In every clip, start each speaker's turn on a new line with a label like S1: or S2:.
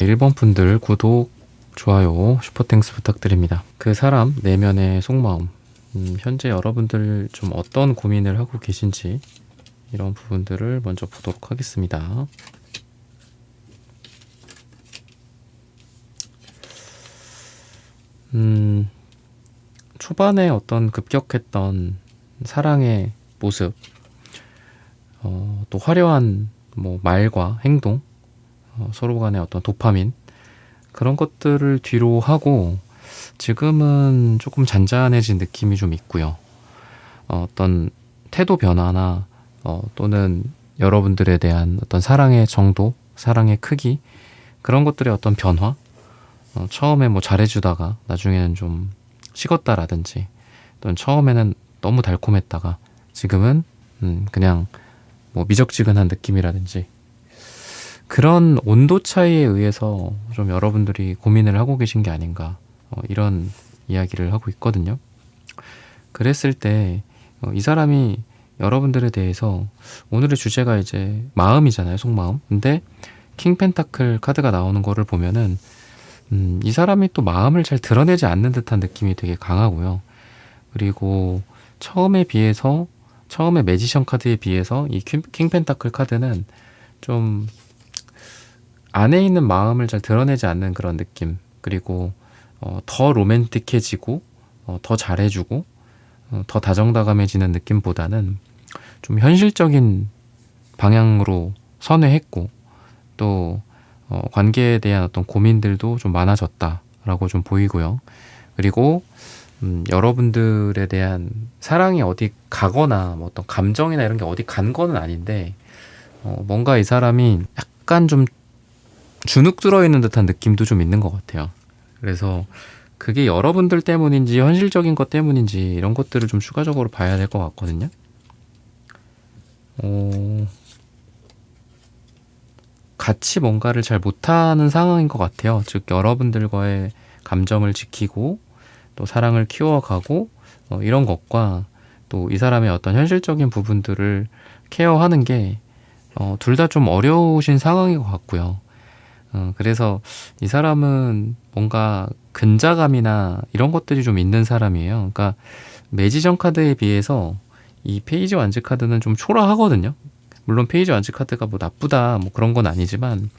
S1: 1번 분들 구독, 좋아요, 슈퍼땡스 부탁드립니다. 그 사람 내면의 속마음, 현재 여러분들 좀 어떤 고민을 하고 계신지 이런 부분들을 먼저 보도록 하겠습니다. 초반에 어떤 급격했던 사랑의 모습, 또 화려한 말과 행동, 서로 간의 어떤 도파민, 그런 것들을 뒤로 하고 지금은 조금 잔잔해진 느낌이 좀 있고요. 어떤 태도 변화나 또는 여러분들에 대한 어떤 사랑의 정도, 사랑의 크기, 그런 것들의 어떤 변화, 처음에 잘해주다가 나중에는 좀 식었다라든지, 또는 처음에는 너무 달콤했다가 지금은 그냥 미적지근한 느낌이라든지, 그런 온도 차이에 의해서 좀 여러분들이 고민을 하고 계신 게 아닌가, 이런 이야기를 하고 있거든요. 그랬을 때 이 사람이 여러분들에 대해서, 오늘의 주제가 이제 마음이잖아요, 속마음. 근데 킹 펜타클 카드가 나오는 거를 보면은 이 사람이 또 마음을 잘 드러내지 않는 듯한 느낌이 되게 강하고요. 그리고 처음에 매지션 카드에 비해서 이 킹 펜타클 카드는 좀 안에 있는 마음을 잘 드러내지 않는 그런 느낌, 그리고 더 로맨틱해지고 더 잘해주고 더 다정다감해지는 느낌보다는 좀 현실적인 방향으로 선회했고, 또 관계에 대한 어떤 고민들도 좀 많아졌다라고 좀 보이고요. 그리고 여러분들에 대한 사랑이 어디 가거나 어떤 감정이나 이런 게 어디 간 거는 아닌데, 뭔가 이 사람이 약간 좀 주눅 들어있는 듯한 느낌도 좀 있는 것 같아요. 그래서 그게 여러분들 때문인지 현실적인 것 때문인지 이런 것들을 좀 추가적으로 봐야 될 것 같거든요. 같이 뭔가를 잘 못하는 상황인 것 같아요. 즉 여러분들과의 감정을 지키고 또 사랑을 키워가고 이런 것과, 또 이 사람의 어떤 현실적인 부분들을 케어하는 게 둘 다 좀 어려우신 상황인 것 같고요. 그래서 이 사람은 뭔가 근자감이나 이런 것들이 좀 있는 사람이에요. 그러니까 매지션 카드에 비해서 이 페이지 완즈 카드는 좀 초라하거든요. 물론 페이지 완즈 카드가 나쁘다 그런 건 아니지만,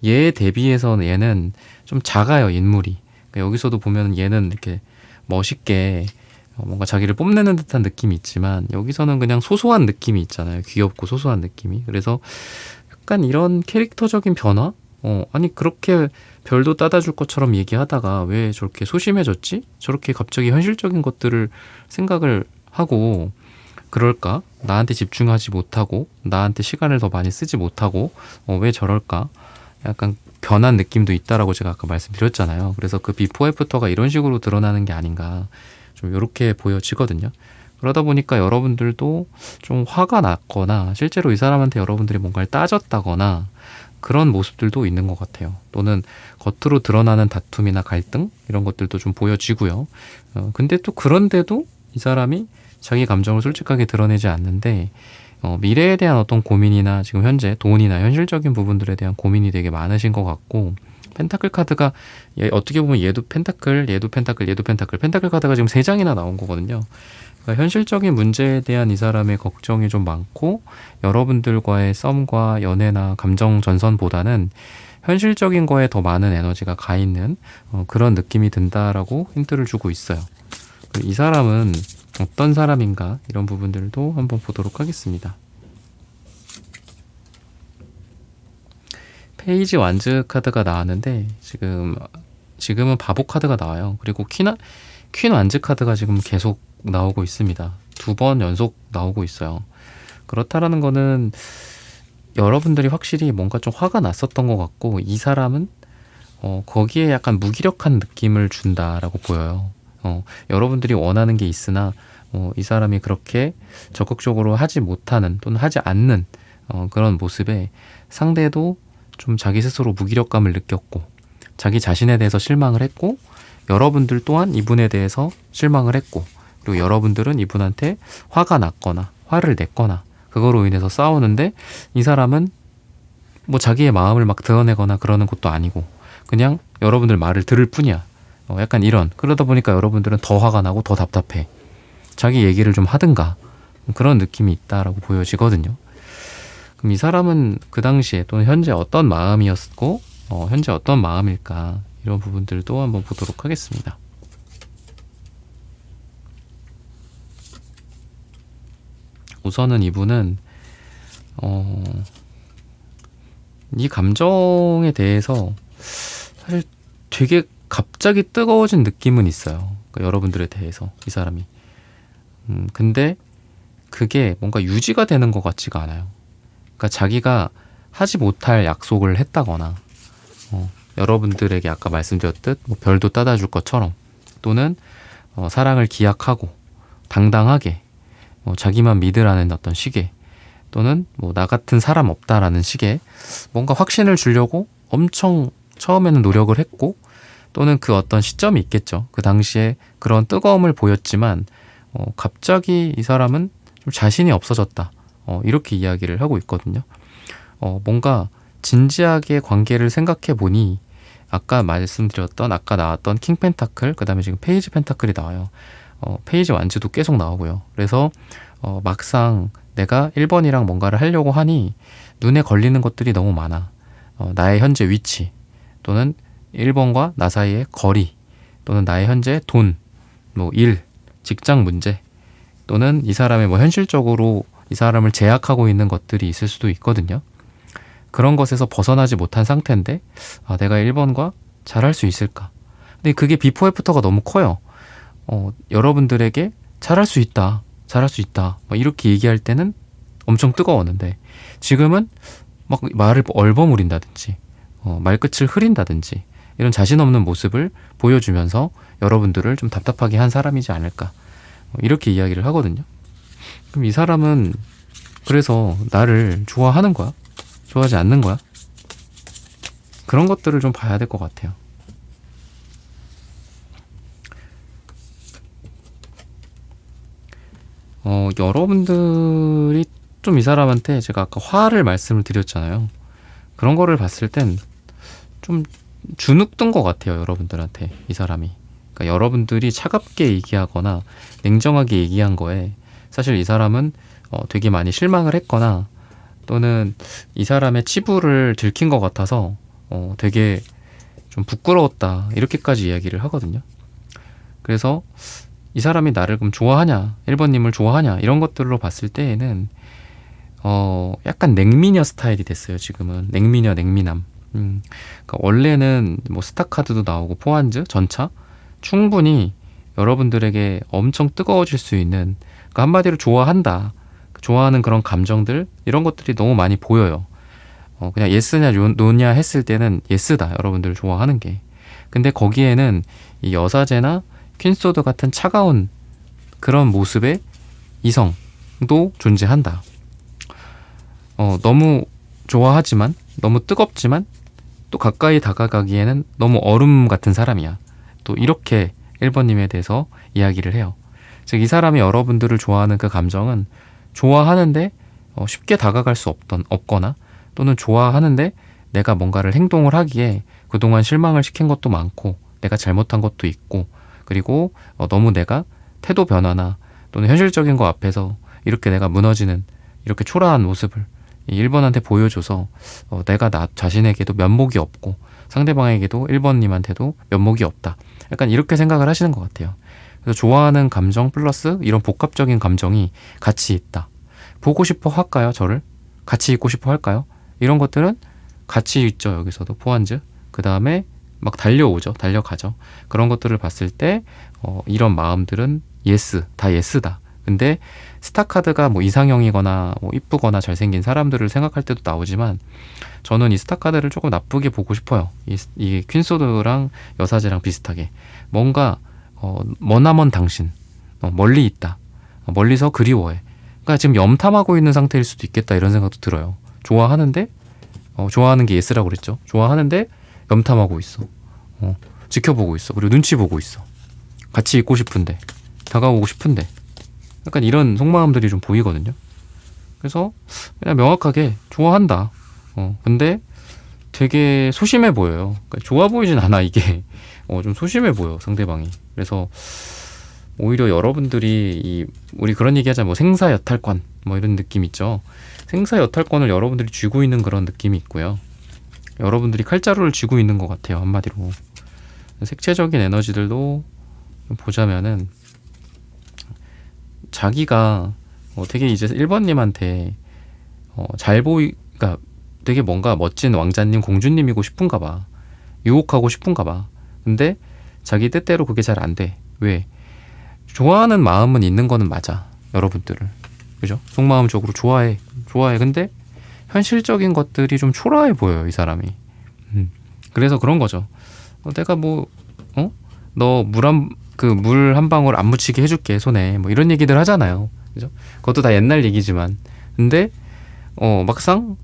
S1: 얘에 대비해서는 얘는 좀 작아요, 인물이. 그러니까 여기서도 보면 얘는 이렇게 멋있게 뭔가 자기를 뽐내는 듯한 느낌이 있지만, 여기서는 그냥 소소한 느낌이 있잖아요. 귀엽고 소소한 느낌이. 그래서 약간 이런 캐릭터적인 변화? 아니 그렇게 별도 따다 줄 것처럼 얘기하다가 왜 저렇게 소심해졌지? 저렇게 갑자기 현실적인 것들을 생각을 하고 그럴까? 나한테 집중하지 못하고 나한테 시간을 더 많이 쓰지 못하고 왜 저럴까? 약간 변한 느낌도 있다라고 제가 아까 말씀드렸잖아요. 그래서 그 비포 애프터가 이런 식으로 드러나는 게 아닌가, 좀 이렇게 보여지거든요. 그러다 보니까 여러분들도 좀 화가 났거나, 실제로 이 사람한테 여러분들이 뭔가를 따졌다거나 그런 모습들도 있는 것 같아요. 또는 겉으로 드러나는 다툼이나 갈등, 이런 것들도 좀 보여지고요. 근데 또 그런데도 이 사람이 자기 감정을 솔직하게 드러내지 않는데, 미래에 대한 어떤 고민이나 지금 현재 돈이나 현실적인 부분들에 대한 고민이 되게 많으신 것 같고, 펜타클 카드가 어떻게 보면 얘도 펜타클, 얘도 펜타클, 얘도 펜타클, 펜타클 카드가 지금 3장이나 나온 거거든요. 그러니까 현실적인 문제에 대한 이 사람의 걱정이 좀 많고, 여러분들과의 썸과 연애나 감정 전선보다는 현실적인 거에 더 많은 에너지가 가 있는 그런 느낌이 든다라고 힌트를 주고 있어요. 이 사람은 어떤 사람인가, 이런 부분들도 한번 보도록 하겠습니다. 페이지 완즈 카드가 나왔는데 지금은 바보 카드가 나와요. 그리고 퀸 완즈 카드가 지금 계속 나오고 있습니다. 2번 연속 나오고 있어요. 그렇다라는 거는 여러분들이 확실히 뭔가 좀 화가 났었던 것 같고, 이 사람은 거기에 약간 무기력한 느낌을 준다라고 보여요. 여러분들이 원하는 게 있으나 이 사람이 그렇게 적극적으로 하지 못하는 또는 하지 않는 그런 모습에 상대도 좀 자기 스스로 무기력감을 느꼈고, 자기 자신에 대해서 실망을 했고, 여러분들 또한 이분에 대해서 실망을 했고, 그리고 여러분들은 이분한테 화가 났거나 화를 냈거나 그거로 인해서 싸우는데, 이 사람은 자기의 마음을 막 드러내거나 그러는 것도 아니고 그냥 여러분들 말을 들을 뿐이야. 약간 이런. 그러다 보니까 여러분들은 더 화가 나고 더 답답해. 자기 얘기를 좀 하든가. 그런 느낌이 있다라고 보여지거든요. 그럼 이 사람은 그 당시에 또는 현재 어떤 마음이었고 현재 어떤 마음일까, 이런 부분들도 한번 보도록 하겠습니다. 우선은 이분은 이 감정에 대해서 사실 되게 갑자기 뜨거워진 느낌은 있어요. 그러니까 여러분들에 대해서 이 사람이. 근데 그게 뭔가 유지가 되는 것 같지가 않아요. 그러니까 자기가 하지 못할 약속을 했다거나 여러분들에게 아까 말씀드렸듯 뭐 별도 따다 줄 것처럼, 또는 사랑을 기약하고 당당하게 자기만 믿으라는 어떤 식의, 또는 뭐 나 같은 사람 없다라는 식의 뭔가 확신을 주려고 엄청 처음에는 노력을 했고, 또는 그 어떤 시점이 있겠죠. 그 당시에 그런 뜨거움을 보였지만 갑자기 이 사람은 좀 자신이 없어졌다. 이렇게 이야기를 하고 있거든요. 뭔가 진지하게 관계를 생각해 보니 아까 말씀드렸던, 아까 나왔던 킹 펜타클, 그 다음에 지금 페이지 펜타클이 나와요. 페이지 완즈도 계속 나오고요. 그래서 막상 내가 1번이랑 뭔가를 하려고 하니 눈에 걸리는 것들이 너무 많아. 나의 현재 위치, 또는 1번과 나 사이의 거리, 또는 나의 현재 돈, 뭐 일, 직장 문제, 또는 이 사람의 뭐 현실적으로 이 사람을 제약하고 있는 것들이 있을 수도 있거든요. 그런 것에서 벗어나지 못한 상태인데 내가 1번과 잘할 수 있을까? 근데 그게 비포 애프터가 너무 커요. 여러분들에게 잘할 수 있다, 잘할 수 있다 막 이렇게 얘기할 때는 엄청 뜨거웠는데, 지금은 막 말을 얼버무린다든지 말끝을 흐린다든지 이런 자신 없는 모습을 보여주면서 여러분들을 좀 답답하게 한 사람이지 않을까, 이렇게 이야기를 하거든요. 그럼 이 사람은 그래서 나를 좋아하는 거야? 좋아하지 않는 거야? 그런 것들을 좀 봐야 될 것 같아요. 여러분들이 좀 이 사람한테, 제가 아까 화를 말씀을 드렸잖아요. 그런 거를 봤을 땐 좀 주눅든 것 같아요, 여러분들한테 이 사람이. 그러니까 여러분들이 차갑게 얘기하거나 냉정하게 얘기한 거에 사실 이 사람은 되게 많이 실망을 했거나, 또는 이 사람의 치부를 들킨 것 같아서 되게 좀 부끄러웠다, 이렇게까지 이야기를 하거든요. 그래서 이 사람이 나를 그럼 좋아하냐, 1번님을 좋아하냐, 이런 것들로 봤을 때에는 약간 냉미녀 스타일이 됐어요. 지금은 냉미녀, 냉미남. 그러니까 원래는 뭐 스타카드도 나오고 포환즈, 전차 충분히 여러분들에게 엄청 뜨거워질 수 있는, 그러니까 한마디로 좋아한다, 좋아하는 그런 감정들, 이런 것들이 너무 많이 보여요. 그냥 예스냐 노냐 했을 때는 예스다, 여러분들 좋아하는 게. 근데 거기에는 이 여사제나 퀸소드 같은 차가운 그런 모습의 이성도 존재한다. 너무 좋아하지만, 너무 뜨겁지만 또 가까이 다가가기에는 너무 얼음 같은 사람이야. 또 이렇게 1번님에 대해서 이야기를 해요. 즉 이 사람이 여러분들을 좋아하는 그 감정은, 좋아하는데 쉽게 다가갈 수 없거나, 또는 좋아하는데 내가 뭔가를 행동을 하기에 그동안 실망을 시킨 것도 많고 내가 잘못한 것도 있고, 그리고 너무 내가 태도 변화나 또는 현실적인 거 앞에서 이렇게 내가 무너지는, 이렇게 초라한 모습을 1번한테 보여줘서 내가 나 자신에게도 면목이 없고 상대방에게도 1번님한테도 면목이 없다, 약간 이렇게 생각을 하시는 것 같아요. 그래서 좋아하는 감정 플러스 이런 복합적인 감정이 같이 있다. 보고 싶어 할까요? 저를? 같이 있고 싶어 할까요? 이런 것들은 같이 있죠. 여기서도 포환즈. 그 다음에 막 달려오죠. 달려가죠. 그런 것들을 봤을 때 이런 마음들은 예스, 다 예스다. 근데 스타카드가 뭐 이상형이거나 뭐 이쁘거나 잘생긴 사람들을 생각할 때도 나오지만, 저는 이 스타카드를 조금 나쁘게 보고 싶어요. 이 퀸소드랑 여사제랑 비슷하게 뭔가 머나먼 당신, 멀리 있다, 멀리서 그리워해. 그러니까 지금 염탐하고 있는 상태일 수도 있겠다, 이런 생각도 들어요. 좋아하는데 좋아하는 게 예스라고 그랬죠. 좋아하는데 염탐하고 있어. 지켜보고 있어. 그리고 눈치 보고 있어. 같이 있고 싶은데, 다가오고 싶은데, 약간 이런 속마음들이 좀 보이거든요. 그래서 그냥 명확하게 좋아한다. 근데 되게 소심해 보여요. 그러니까 좋아 보이진 않아 이게. 좀 소심해 보여 상대방이. 그래서 오히려 여러분들이 우리 그런 얘기 하자, 뭐 생사여탈권 뭐 이런 느낌 있죠. 생사여탈권을 여러분들이 쥐고 있는 그런 느낌이 있고요. 여러분들이 칼자루를 쥐고 있는 것 같아요, 한마디로. 색채적인 에너지들도 보자면은 자기가 되게 이제 1번님한테 그러니까 되게 뭔가 멋진 왕자님, 공주님이고 싶은가 봐. 유혹하고 싶은가 봐. 근데 자기 뜻대로 그게 잘 안 돼. 왜? 좋아하는 마음은 있는 거는 맞아, 여러분들을. 그죠? 속마음적으로 좋아해. 근데 현실적인 것들이 좀 초라해 보여요, 이 사람이. 그래서 그런 거죠. 내가 너 물 한 방울 안 묻히게 해줄게, 손에. 뭐 이런 얘기들 하잖아요. 그죠? 그것도 다 옛날 얘기지만. 근데, 막상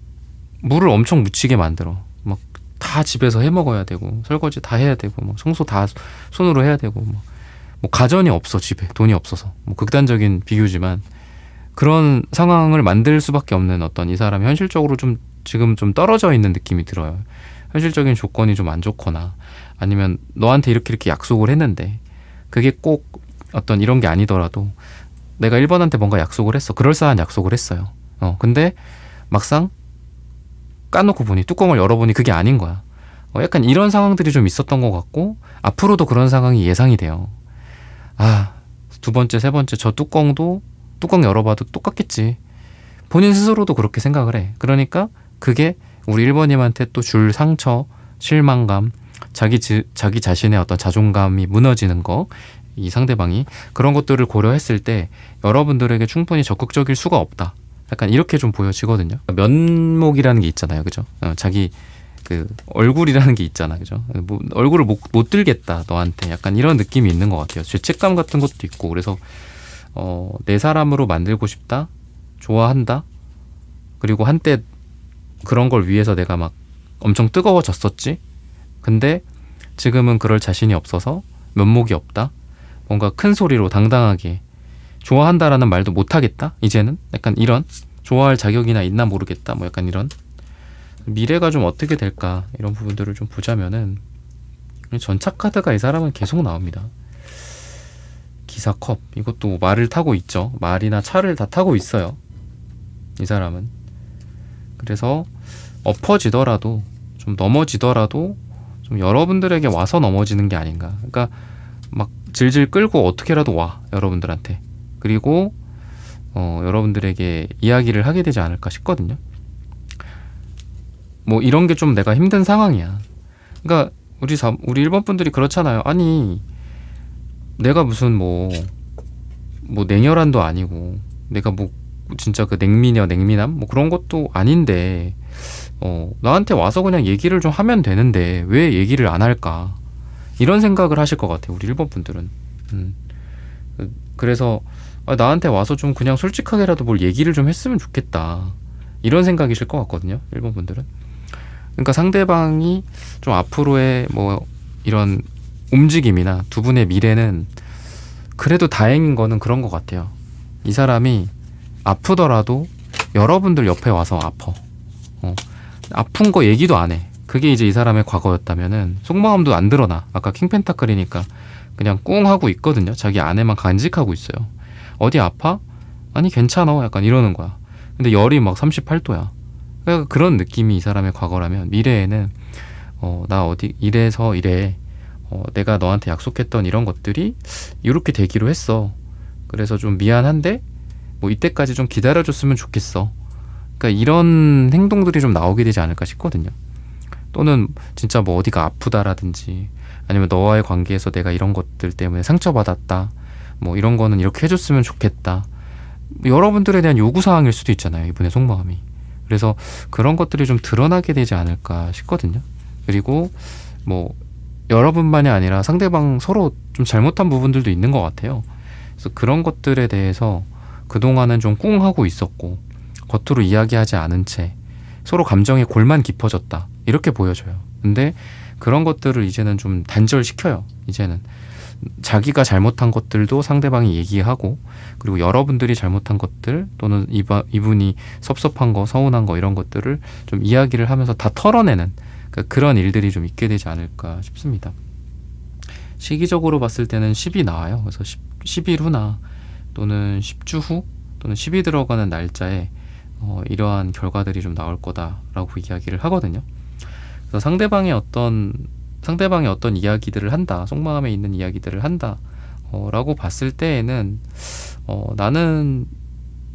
S1: 물을 엄청 묻히게 만들어. 막 다 집에서 해 먹어야 되고, 설거지 다 해야 되고, 뭐 청소 다 손으로 해야 되고, 뭐 가전이 없어, 집에. 돈이 없어서. 뭐 극단적인 비교지만, 그런 상황을 만들 수밖에 없는 어떤 이 사람이 현실적으로 지금 좀 떨어져 있는 느낌이 들어요. 현실적인 조건이 좀 안 좋거나, 아니면 너한테 이렇게 약속을 했는데 그게 꼭 어떤 이런 게 아니더라도 내가 1번한테 뭔가 약속을 했어. 그럴싸한 약속을 했어요. 근데 막상 까놓고 보니, 뚜껑을 열어보니 그게 아닌 거야. 약간 이런 상황들이 좀 있었던 것 같고, 앞으로도 그런 상황이 예상이 돼요. 두 번째, 세 번째 저 뚜껑 열어봐도 똑같겠지. 본인 스스로도 그렇게 생각을 해. 그러니까 그게 우리 1번님한테 또 줄 상처, 실망감, 자기 자신의 어떤 자존감이 무너지는 거, 이 상대방이 그런 것들을 고려했을 때 여러분들에게 충분히 적극적일 수가 없다. 약간 이렇게 좀 보여지거든요. 면목이라는 게 있잖아요, 그죠? 자기 그 얼굴이라는 게 있잖아, 그죠? 뭐 얼굴을 못 들겠다 너한테, 약간 이런 느낌이 있는 것 같아요. 죄책감 같은 것도 있고. 그래서 내 사람으로 만들고 싶다, 좋아한다, 그리고 한때 그런 걸 위해서 내가 막 엄청 뜨거워졌었지. 근데 지금은 그럴 자신이 없어서 면목이 없다. 뭔가 큰 소리로 당당하게 좋아한다라는 말도 못하겠다, 이제는. 약간 이런, 좋아할 자격이나 있나 모르겠다, 뭐 약간 이런. 미래가 좀 어떻게 될까, 이런 부분들을 좀 보자면은 전차 카드가 이 사람은 계속 나옵니다. 기사컵, 이것도 말을 타고 있죠. 말이나 차를 다 타고 있어요, 이 사람은. 그래서 엎어지더라도, 좀 넘어지더라도 좀 여러분들에게 와서 넘어지는 게 아닌가. 그러니까 막 질질 끌고 어떻게라도 와, 여러분들한테. 그리고 여러분들에게 이야기를 하게 되지 않을까 싶거든요. 뭐 이런 게 좀 내가 힘든 상황이야. 그러니까 우리 1번 분들이 그렇잖아요. 아니, 내가 무슨 뭐 냉혈한도 아니고, 내가 뭐 진짜 그 냉미남 뭐 그런 것도 아닌데, 나한테 와서 그냥 얘기를 좀 하면 되는데 왜 얘기를 안 할까, 이런 생각을 하실 것 같아요, 우리 1번 분들은. 그래서 나한테 와서 좀 그냥 솔직하게라도 뭘 얘기를 좀 했으면 좋겠다, 이런 생각이실 것 같거든요, 1번 분들은. 그러니까 상대방이 좀 앞으로의 뭐 이런 움직임이나 두 분의 미래는 그래도 다행인 거는 그런 것 같아요. 이 사람이 아프더라도 여러분들 옆에 와서 아파. 아픈 거 얘기도 안 해. 그게 이제 이 사람의 과거였다면은 속마음도 안 드러나. 아까 킹펜타클이니까 그냥 꿍 하고 있거든요. 자기 안에만 간직하고 있어요. 어디 아파? 아니 괜찮아, 약간 이러는 거야. 근데 열이 막 38도야. 그러니까 그런 느낌이 이 사람의 과거라면, 미래에는 나 어디 이래서 이래, 내가 너한테 약속했던 이런 것들이 이렇게 되기로 했어. 그래서 좀 미안한데 뭐 이때까지 좀 기다려줬으면 좋겠어. 그러니까 이런 행동들이 좀 나오게 되지 않을까 싶거든요. 또는 진짜 뭐 어디가 아프다라든지, 아니면 너와의 관계에서 내가 이런 것들 때문에 상처받았다, 뭐 이런 거는 이렇게 해줬으면 좋겠다, 여러분들에 대한 요구사항일 수도 있잖아요, 이분의 속마음이. 그래서 그런 것들이 좀 드러나게 되지 않을까 싶거든요. 그리고 뭐 여러분만이 아니라 상대방 서로 좀 잘못한 부분들도 있는 것 같아요. 그래서 그런 것들에 대해서 그동안은 좀 꿍하고 있었고, 겉으로 이야기하지 않은 채 서로 감정의 골만 깊어졌다, 이렇게 보여져요. 근데 그런 것들을 이제는 좀 단절시켜요. 이제는 자기가 잘못한 것들도 상대방이 얘기하고, 그리고 여러분들이 잘못한 것들, 또는 이분이 섭섭한 거, 서운한 거, 이런 것들을 좀 이야기를 하면서 다 털어내는 그러니까 그런 일들이 좀 있게 되지 않을까 싶습니다. 시기적으로 봤을 때는 10이 나와요. 그래서 10일 후나 또는 10주 후 또는 10이 들어가는 날짜에 이러한 결과들이 좀 나올 거다라고 이야기를 하거든요. 그래서 상대방의 어떤 이야기들을 한다, 속마음에 있는 이야기들을 한다 라고 봤을 때에는 나는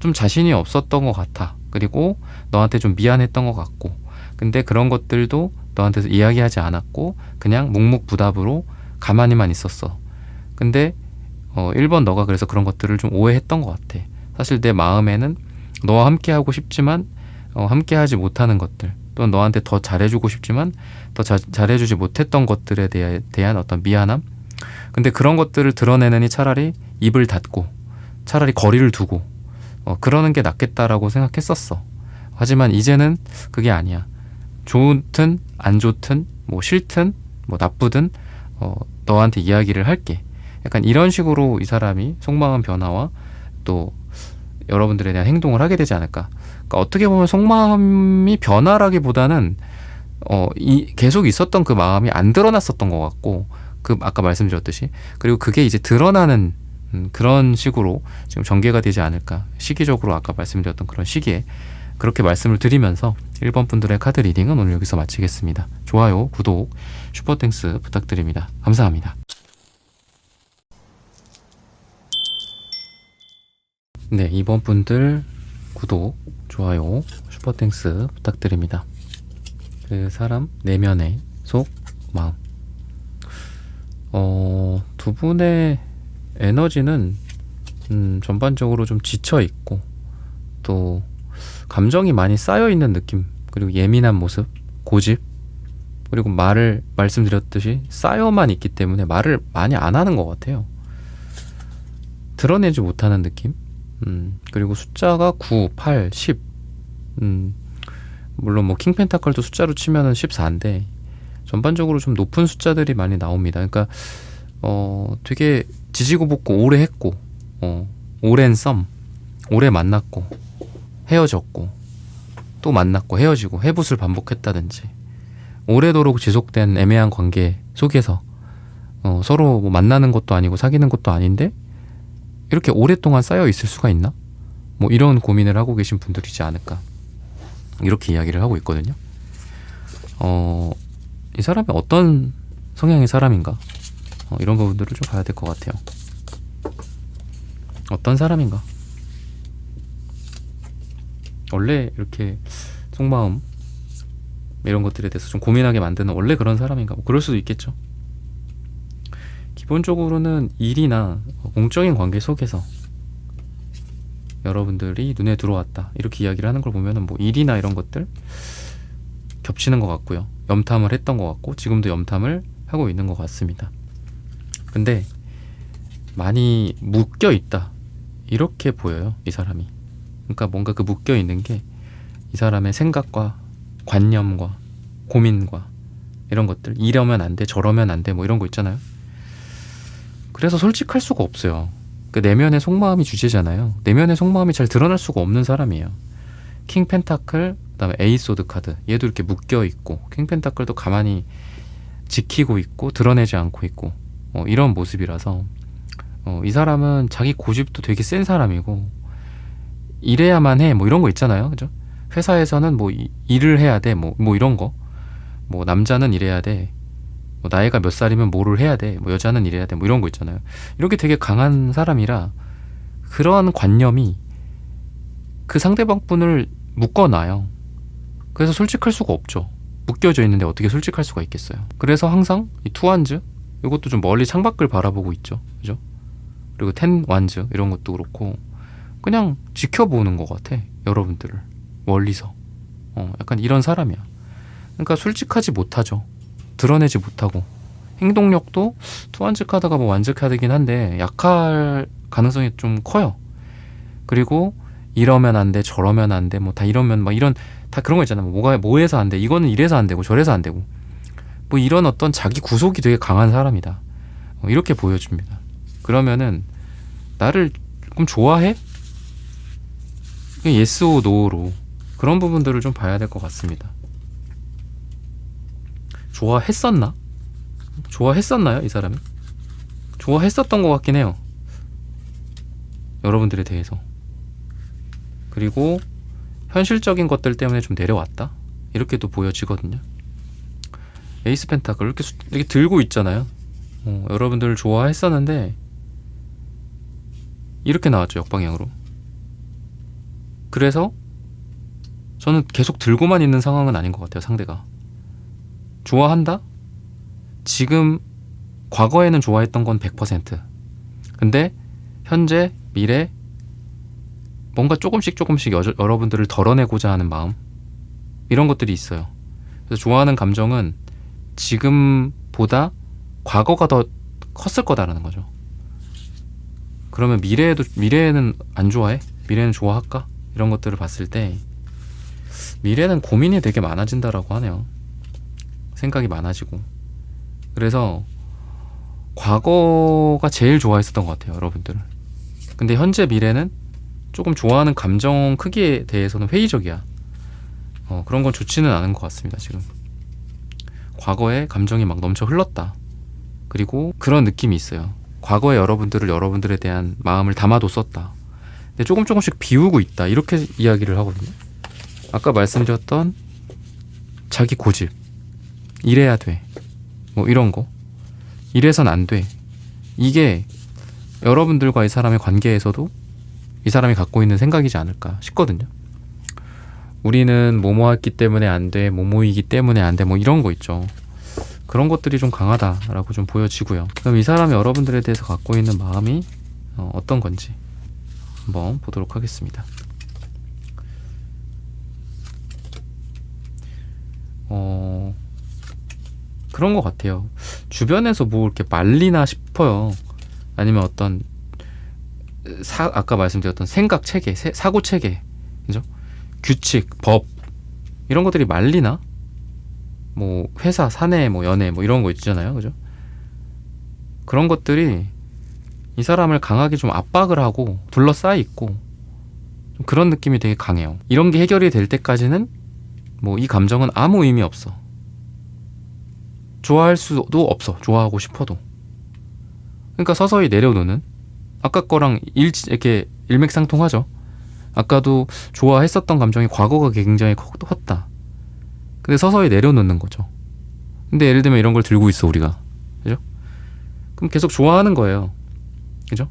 S1: 좀 자신이 없었던 것 같아. 그리고 너한테 좀 미안했던 것 같고, 근데 그런 것들도 너한테서 이야기하지 않았고 그냥 묵묵부답으로 가만히만 있었어. 근데 1번 너가 그래서 그런 것들을 좀 오해했던 것 같아. 사실 내 마음에는 너와 함께 하고 싶지만 함께 하지 못하는 것들, 또는 너한테 더 잘해주고 싶지만 더 잘해주지 못했던 것들에 대한 어떤 미안함. 근데 그런 것들을 드러내느니 차라리 입을 닫고 차라리 거리를 두고 그러는 게 낫겠다라고 생각했었어. 하지만 이제는 그게 아니야. 좋든 안 좋든 뭐 싫든 뭐 나쁘든 너한테 이야기를 할게. 약간 이런 식으로 이 사람이 속마음 변화와 또 여러분들에 대한 행동을 하게 되지 않을까. 그러니까 어떻게 보면 속마음이 변화라기보다는 계속 있었던 그 마음이 안 드러났었던 것 같고, 그 아까 말씀드렸듯이, 그리고 그게 이제 드러나는 그런 식으로 지금 전개가 되지 않을까. 시기적으로 아까 말씀드렸던 그런 시기에 그렇게 말씀을 드리면서 1번 분들의 카드 리딩은 오늘 여기서 마치겠습니다. 좋아요, 구독, 슈퍼땡스 부탁드립니다. 감사합니다. 네, 2번 분들 구독, 좋아요, 슈퍼땡스 부탁드립니다. 그 사람 내면의 속 마음. 두 분의 에너지는 전반적으로 좀 지쳐 있고 또 감정이 많이 쌓여 있는 느낌, 그리고 예민한 모습, 고집, 그리고 말씀드렸듯이 쌓여만 있기 때문에 말을 많이 안 하는 것 같아요. 드러내지 못하는 느낌. 그리고 숫자가 9, 8, 10. 물론 뭐 킹펜타클도 숫자로 치면은 14인데 전반적으로 좀 높은 숫자들이 많이 나옵니다. 그러니까 되게 지지고 볶고 오래 했고, 오랜 썸, 오래 만났고 헤어졌고 또 만났고 헤어지고 해붓을 반복했다든지 오래도록 지속된 애매한 관계 속에서 서로 뭐 만나는 것도 아니고 사귀는 것도 아닌데 이렇게 오랫동안 쌓여 있을 수가 있나? 뭐 이런 고민을 하고 계신 분들이지 않을까, 이렇게 이야기를 하고 있거든요. 이 사람이 어떤 성향의 사람인가? 이런 부분들을 좀 봐야 될 것 같아요. 어떤 사람인가? 원래 이렇게 속마음 이런 것들에 대해서 좀 고민하게 만드는 원래 그런 사람인가? 뭐 그럴 수도 있겠죠. 기본적으로는 일이나 공적인 관계 속에서 여러분들이 눈에 들어왔다 이렇게 이야기를 하는 걸 보면은 뭐 일이나 이런 것들 겹치는 것 같고요. 염탐을 했던 것 같고 지금도 염탐을 하고 있는 것 같습니다. 근데 많이 묶여 있다 이렇게 보여요, 이 사람이. 그러니까 뭔가 그 묶여 있는 게 이 사람의 생각과 관념과 고민과 이런 것들, 이러면 안 돼, 저러면 안 돼, 뭐 이런 거 있잖아요. 그래서 솔직할 수가 없어요. 그 내면의 속마음이 주제잖아요. 내면의 속마음이 잘 드러날 수가 없는 사람이에요. 킹 펜타클, 그다음에 에이스 소드 카드, 얘도 이렇게 묶여 있고 킹 펜타클도 가만히 지키고 있고 드러내지 않고 있고 이런 모습이라서 이 사람은 자기 고집도 되게 센 사람이고 이래야만 해, 뭐 이런 거 있잖아요, 그죠? 회사에서는 뭐 일을 해야 돼, 뭐 이런 거, 뭐 남자는 이래야 돼, 뭐 나이가 몇 살이면 뭐를 해야 돼, 뭐 여자는 이래야 돼, 뭐 이런 거 있잖아요. 이렇게 되게 강한 사람이라 그러한 관념이 그 상대방 분을 묶어놔요. 그래서 솔직할 수가 없죠. 묶여져 있는데 어떻게 솔직할 수가 있겠어요. 그래서 항상 이 투완즈 이것도 좀 멀리 창밖을 바라보고 있죠, 그죠? 그리고 텐완즈 이런 것도 그렇고 그냥 지켜보는 것 같아, 여러분들을 멀리서. 약간 이런 사람이야. 그러니까 솔직하지 못하죠. 드러내지 못하고 행동력도 투완즈 카드가 뭐 완즈 카드긴 한데 약할 가능성이 좀 커요. 그리고 이러면 안 돼, 저러면 안 돼, 뭐 다 이러면 막 이런 다 그런 거 있잖아요. 뭐 해서 안 돼, 이거는 이래서 안 되고 저래서 안 되고 뭐 이런 어떤 자기 구속이 되게 강한 사람이다. 이렇게 보여줍니다. 그러면은 나를 조금 좋아해? yes or no로 그런 부분들을 좀 봐야 될 것 같습니다. 좋아했었나? 좋아했었나요, 이 사람이? 좋아했었던 것 같긴 해요. 여러분들에 대해서. 그리고 현실적인 것들 때문에 좀 내려왔다? 이렇게도 보여지거든요. 에이스 펜타클 이렇게 들고 있잖아요. 여러분들을 좋아했었는데 이렇게 나왔죠, 역방향으로. 그래서 저는 계속 들고만 있는 상황은 아닌 것 같아요, 상대가. 좋아한다? 지금 과거에는 좋아했던 건 100%. 근데 현재, 미래 뭔가 조금씩 여러분들을 덜어내고자 하는 마음, 이런 것들이 있어요. 그래서 좋아하는 감정은 지금보다 과거가 더 컸을 거다라는 거죠. 그러면 미래에는 안 좋아해? 미래는 좋아할까? 이런 것들을 봤을 때 미래는 고민이 되게 많아진다라고 하네요. 생각이 많아지고. 그래서 과거가 제일 좋아했었던 것 같아요, 여러분들. 근데 현재 미래는 조금 좋아하는 감정 크기에 대해서는 회의적이야. 그런 건 좋지는 않은 것 같습니다, 지금. 과거에 감정이 막 넘쳐 흘렀다. 그리고 그런 느낌이 있어요. 과거에 여러분들에 대한 마음을 담아뒀었다. 근데 조금씩 비우고 있다. 이렇게 이야기를 하거든요. 아까 말씀드렸던 자기 고집. 이래야 돼. 뭐 이런 거. 이래선 안 돼. 이게 여러분들과 이 사람의 관계에서도 이 사람이 갖고 있는 생각이지 않을까 싶거든요. 우리는 뭐뭐했기 때문에 안 돼, 뭐뭐이기 때문에 안 돼, 뭐 이런 거 있죠. 그런 것들이 좀 강하다라고 좀 보여지고요. 그럼 이 사람이 여러분들에 대해서 갖고 있는 마음이 어떤 건지 한번 보도록 하겠습니다. 그런 것 같아요. 주변에서 뭐 이렇게 말리나 싶어요. 아니면 어떤 아까 말씀드렸던 생각 체계, 사고 체계, 그죠? 규칙, 법 이런 것들이 말리나? 뭐 회사, 사내, 뭐 연애, 뭐 이런 거 있잖아요, 그죠? 그런 것들이 이 사람을 강하게 좀 압박을 하고 둘러싸여 있고 좀 그런 느낌이 되게 강해요. 이런 게 해결이 될 때까지는 뭐 이 감정은 아무 의미 없어. 좋아할 수도 없어. 좋아하고 싶어도. 그러니까 서서히 내려놓는. 아까 거랑 이렇게 일맥상통하죠. 아까도 좋아했었던 감정이 과거가 굉장히 컸다. 근데 서서히 내려놓는 거죠. 근데 예를 들면 이런 걸 들고 있어, 우리가. 그죠? 그럼 계속 좋아하는 거예요. 그죠?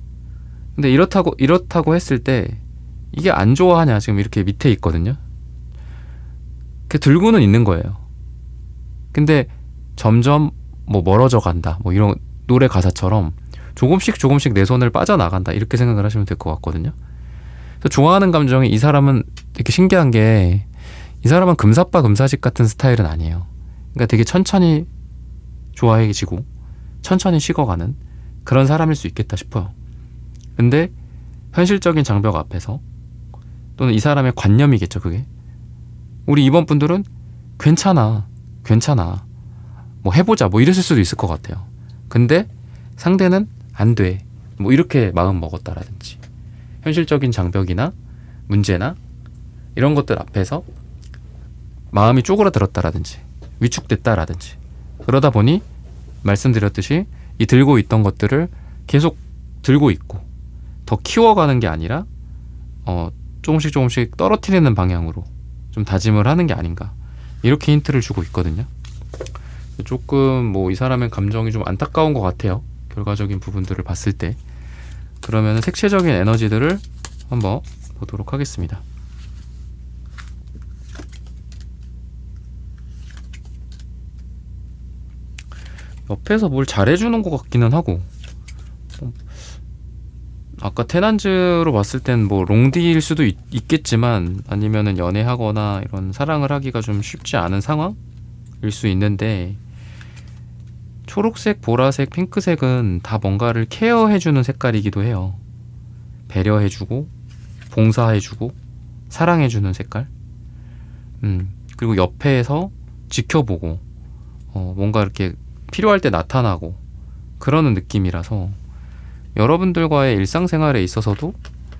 S1: 근데 이렇다고 했을 때 이게 안 좋아하냐? 지금 이렇게 밑에 있거든요. 그 들고는 있는 거예요. 근데 점점 뭐 멀어져 간다. 뭐 이런 노래 가사처럼 조금씩 내 손을 빠져나간다. 이렇게 생각을 하시면 될 것 같거든요. 그래서 좋아하는 감정이 이 사람은 되게 신기한 게 이 사람은 금사빠 금사직 같은 스타일은 아니에요. 그러니까 되게 천천히 좋아해지고 천천히 식어가는 그런 사람일 수 있겠다 싶어요. 근데 현실적인 장벽 앞에서 또는 이 사람의 관념이겠죠, 그게. 우리 이번 분들은 괜찮아 뭐 해보자 뭐 이랬을 수도 있을 것 같아요. 근데 상대는 안 돼 뭐 이렇게 마음 먹었다라든지 현실적인 장벽이나 문제나 이런 것들 앞에서 마음이 쪼그라들었다라든지 위축됐다라든지 그러다 보니 말씀드렸듯이 이 들고 있던 것들을 계속 들고 있고 더 키워가는 게 아니라 조금씩 떨어뜨리는 방향으로 좀 다짐을 하는 게 아닌가 이렇게 힌트를 주고 있거든요. 조금 뭐 이 사람의 감정이 좀 안타까운 것 같아요. 결과적인 부분들을 봤을 때. 그러면 색채적인 에너지들을 한번 보도록 하겠습니다. 옆에서 뭘 잘해주는 것 같기는 하고 아까 테난즈로 봤을 땐 뭐 롱디일 수도 있겠지만 아니면은 연애하거나 이런 사랑을 하기가 좀 쉽지 않은 상황일 수 있는데 초록색, 보라색, 핑크색은 다 뭔가를 케어해주는 색깔이기도 해요. 배려해주고 봉사해주고 사랑해주는 색깔. 그리고 옆에서 지켜보고 뭔가 이렇게 필요할 때 나타나고 그러는 느낌이라서 여러분들과의 일상생활에 있어서도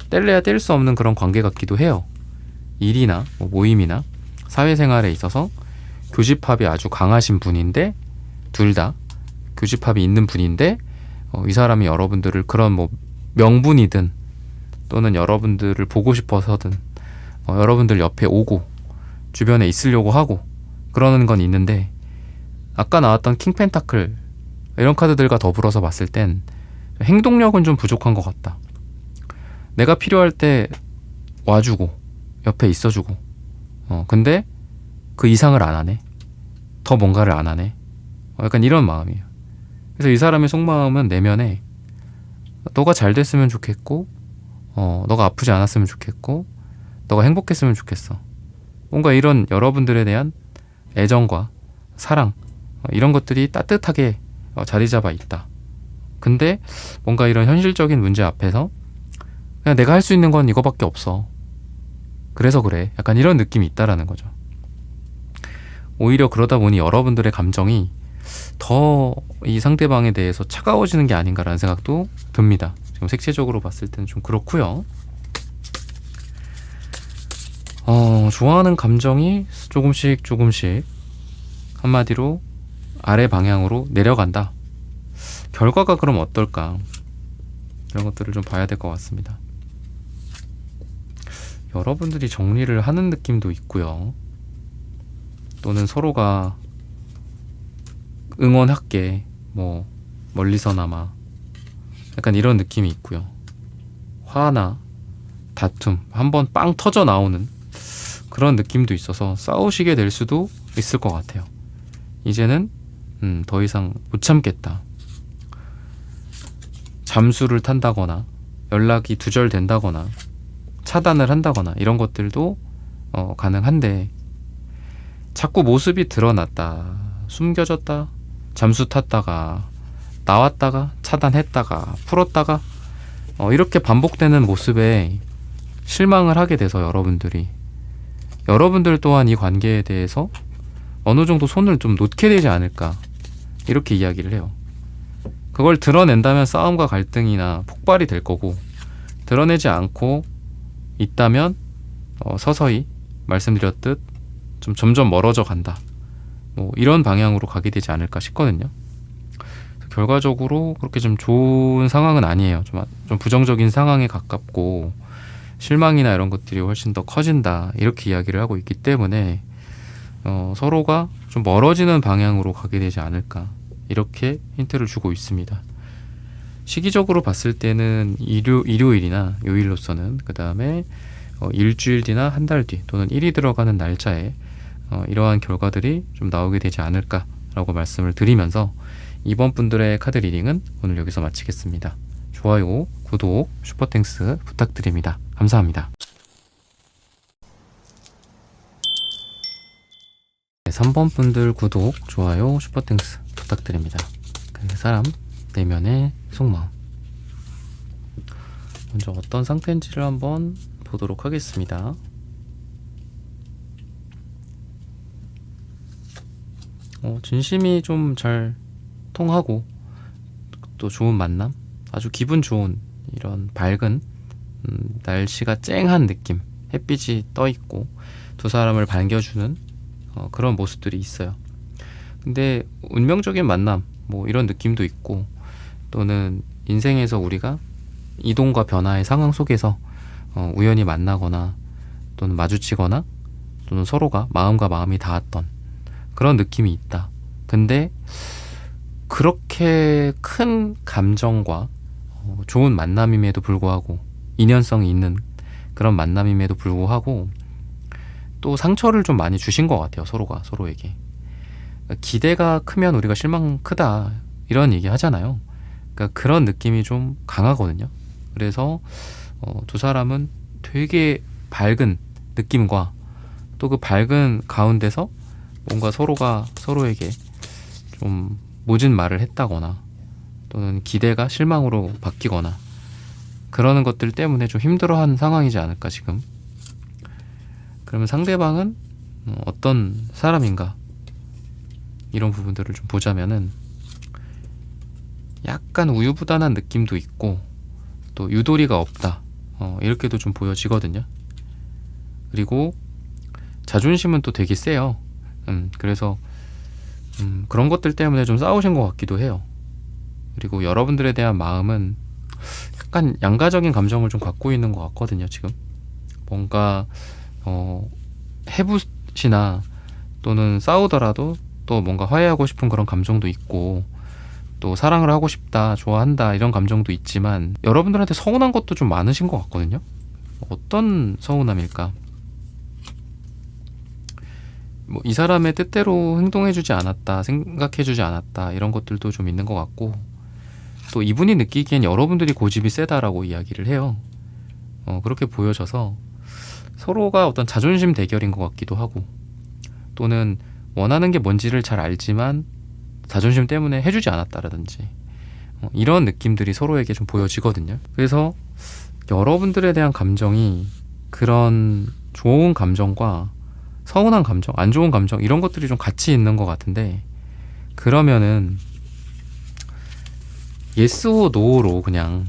S1: 뗄래야 뗄 수 없는 그런 관계 같기도 해요. 일이나 뭐 모임이나 사회생활에 있어서 교집합이 아주 강하신 분인데, 둘 다 교집합이 있는 분인데, 이 사람이 여러분들을 그런 뭐 명분이든 또는 여러분들을 보고 싶어서든 여러분들 옆에 오고 주변에 있으려고 하고 그러는 건 있는데, 아까 나왔던 킹 펜타클 이런 카드들과 더불어서 봤을 땐 행동력은 좀 부족한 것 같다. 내가 필요할 때 와주고 옆에 있어주고 근데 그 이상을 안 하네. 더 뭔가를 안 하네. 약간 이런 마음이에요. 그래서 이 사람의 속마음은 내면에 너가 잘 됐으면 좋겠고 너가 아프지 않았으면 좋겠고 너가 행복했으면 좋겠어. 뭔가 이런 여러분들에 대한 애정과 사랑 이런 것들이 따뜻하게 자리 잡아 있다. 근데 뭔가 이런 현실적인 문제 앞에서 그냥 내가 할 수 있는 건 이거밖에 없어. 그래서 그래. 약간 이런 느낌이 있다라는 거죠. 오히려 그러다 보니 여러분들의 감정이 더 이 상대방에 대해서 차가워지는 게 아닌가라는 생각도 듭니다. 지금 색채적으로 봤을 때는 좀 그렇고요. 좋아하는 감정이 조금씩 한마디로 아래 방향으로 내려간다. 결과가 그럼 어떨까? 이런 것들을 좀 봐야 될 것 같습니다. 여러분들이 정리를 하는 느낌도 있고요. 또는 서로가 응원할게, 뭐 멀리서나마 약간 이런 느낌이 있고요. 화나 다툼 한번 빵 터져 나오는 그런 느낌도 있어서 싸우시게 될 수도 있을 것 같아요. 이제는 더 이상 못 참겠다. 잠수를 탄다거나 연락이 두절된다거나 차단을 한다거나 이런 것들도 가능한데, 자꾸 모습이 드러났다 숨겨졌다 잠수 탔다가 나왔다가 차단했다가 풀었다가 이렇게 반복되는 모습에 실망을 하게 돼서 여러분들 또한 이 관계에 대해서 어느 정도 손을 좀 놓게 되지 않을까, 이렇게 이야기를 해요. 그걸 드러낸다면 싸움과 갈등이나 폭발이 될 거고, 드러내지 않고 있다면 서서히 말씀드렸듯 좀 점점 멀어져 간다. 뭐 이런 방향으로 가게 되지 않을까 싶거든요. 결과적으로 그렇게 좀 좋은 상황은 아니에요. 좀 부정적인 상황에 가깝고 실망이나 이런 것들이 훨씬 더 커진다, 이렇게 이야기를 하고 있기 때문에 서로가 좀 멀어지는 방향으로 가게 되지 않을까, 이렇게 힌트를 주고 있습니다. 시기적으로 봤을 때는 일요일이나 요일로서는, 그 다음에 일주일 뒤나 한 달 뒤 또는 일이 들어가는 날짜에 이러한 결과들이 좀 나오게 되지 않을까라고 말씀을 드리면서 이번 분들의 카드 리딩은 오늘 여기서 마치겠습니다. 좋아요, 구독, 슈퍼땡스 부탁드립니다. 감사합니다. 3번 분들 구독, 좋아요, 슈퍼땡스 부탁드립니다. 그 사람 내면의 속마음, 먼저 어떤 상태인지를 한번 보도록 하겠습니다. 진심이 좀 잘 통하고 또 좋은 만남, 아주 기분 좋은 이런 밝은 날씨가 쨍한 느낌, 햇빛이 떠 있고 두 사람을 반겨주는 그런 모습들이 있어요. 근데 운명적인 만남 뭐 이런 느낌도 있고, 또는 인생에서 우리가 이동과 변화의 상황 속에서 우연히 만나거나 또는 마주치거나 또는 서로가 마음과 마음이 닿았던 그런 느낌이 있다. 근데 그렇게 큰 감정과 좋은 만남임에도 불구하고, 인연성이 있는 그런 만남임에도 불구하고 또 상처를 좀 많이 주신 것 같아요. 서로가 서로에게. 기대가 크면 우리가 실망 크다, 이런 얘기 하잖아요. 그러니까 그런 느낌이 좀 강하거든요. 그래서 두 사람은 되게 밝은 느낌과 또 그 밝은 가운데서 뭔가 서로가 서로에게 좀 모진 말을 했다거나 또는 기대가 실망으로 바뀌거나 그러는 것들 때문에 좀 힘들어하는 상황이지 않을까 지금. 그러면 상대방은 어떤 사람인가, 이런 부분들을 좀 보자면은 약간 우유부단한 느낌도 있고 또 유도리가 없다, 이렇게도 좀 보여지거든요. 그리고 자존심은 또 되게 세요. 그래서 그런 것들 때문에 좀 싸우신 것 같기도 해요. 그리고 여러분들에 대한 마음은 약간 양가적인 감정을 좀 갖고 있는 것 같거든요, 지금. 뭔가 해붓이나 또는 싸우더라도 또 뭔가 화해하고 싶은 그런 감정도 있고, 또 사랑을 하고 싶다, 좋아한다 이런 감정도 있지만 여러분들한테 서운한 것도 좀 많으신 것 같거든요. 어떤 서운함일까? 뭐 이 사람의 뜻대로 행동해주지 않았다, 생각해주지 않았다 이런 것들도 좀 있는 것 같고, 또 이분이 느끼기엔 여러분들이 고집이 세다라고 이야기를 해요. 그렇게 보여져서 서로가 어떤 자존심 대결인 것 같기도 하고, 또는 원하는 게 뭔지를 잘 알지만 자존심 때문에 해주지 않았다라든지 이런 느낌들이 서로에게 좀 보여지거든요. 그래서 여러분들에 대한 감정이 그런 좋은 감정과 서운한 감정, 안 좋은 감정 이런 것들이 좀 같이 있는 것 같은데, 그러면은 yes or no로 그냥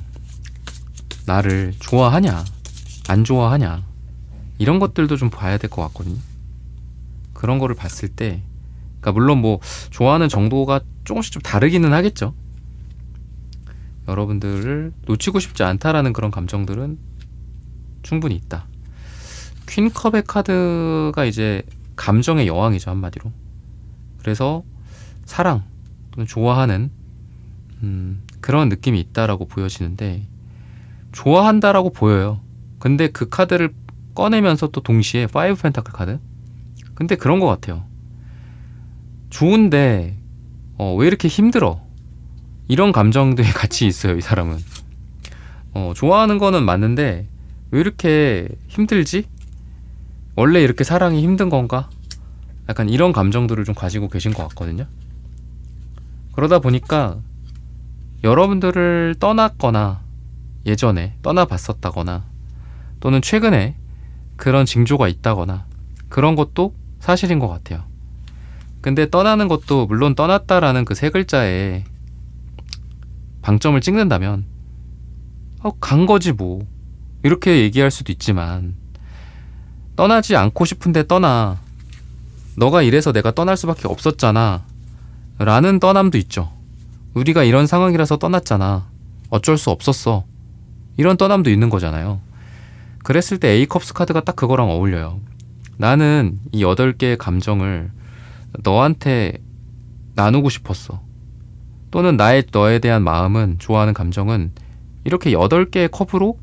S1: 나를 좋아하냐 안 좋아하냐 이런 것들도 좀 봐야 될 것 같거든요. 그런 거를 봤을 때, 그러니까 물론 뭐 좋아하는 정도가 조금씩 좀 다르기는 하겠죠. 여러분들을 놓치고 싶지 않다라는 그런 감정들은 충분히 있다. 퀸컵의 카드가 이제 감정의 여왕이죠, 한마디로. 그래서 사랑 또는 좋아하는 그런 느낌이 있다라고 보여지는데, 좋아한다라고 보여요. 근데 그 카드를 꺼내면서 또 동시에 5 펜타클 카드, 근데 그런 것 같아요. 좋은데 왜 이렇게 힘들어, 이런 감정들이 같이 있어요, 이 사람은. 좋아하는 거는 맞는데 왜 이렇게 힘들지? 원래 이렇게 사랑이 힘든 건가? 약간 이런 감정들을 좀 가지고 계신 것 같거든요. 그러다 보니까 여러분들을 떠났거나 예전에 떠나봤었다거나 또는 최근에 그런 징조가 있다거나 그런 것도 사실인 것 같아요. 근데 떠나는 것도 물론 떠났다라는 그 세 글자에 방점을 찍는다면 간 거지 뭐 이렇게 얘기할 수도 있지만, 떠나지 않고 싶은데 떠나, 너가 이래서 내가 떠날 수밖에 없었잖아 라는 떠남도 있죠. 우리가 이런 상황이라서 떠났잖아, 어쩔 수 없었어, 이런 떠남도 있는 거잖아요. 그랬을 때 A컵스 카드가 딱 그거랑 어울려요. 나는 이 8개의 감정을 너한테 나누고 싶었어, 또는 너에 대한 마음은, 좋아하는 감정은 이렇게 8개의 컵으로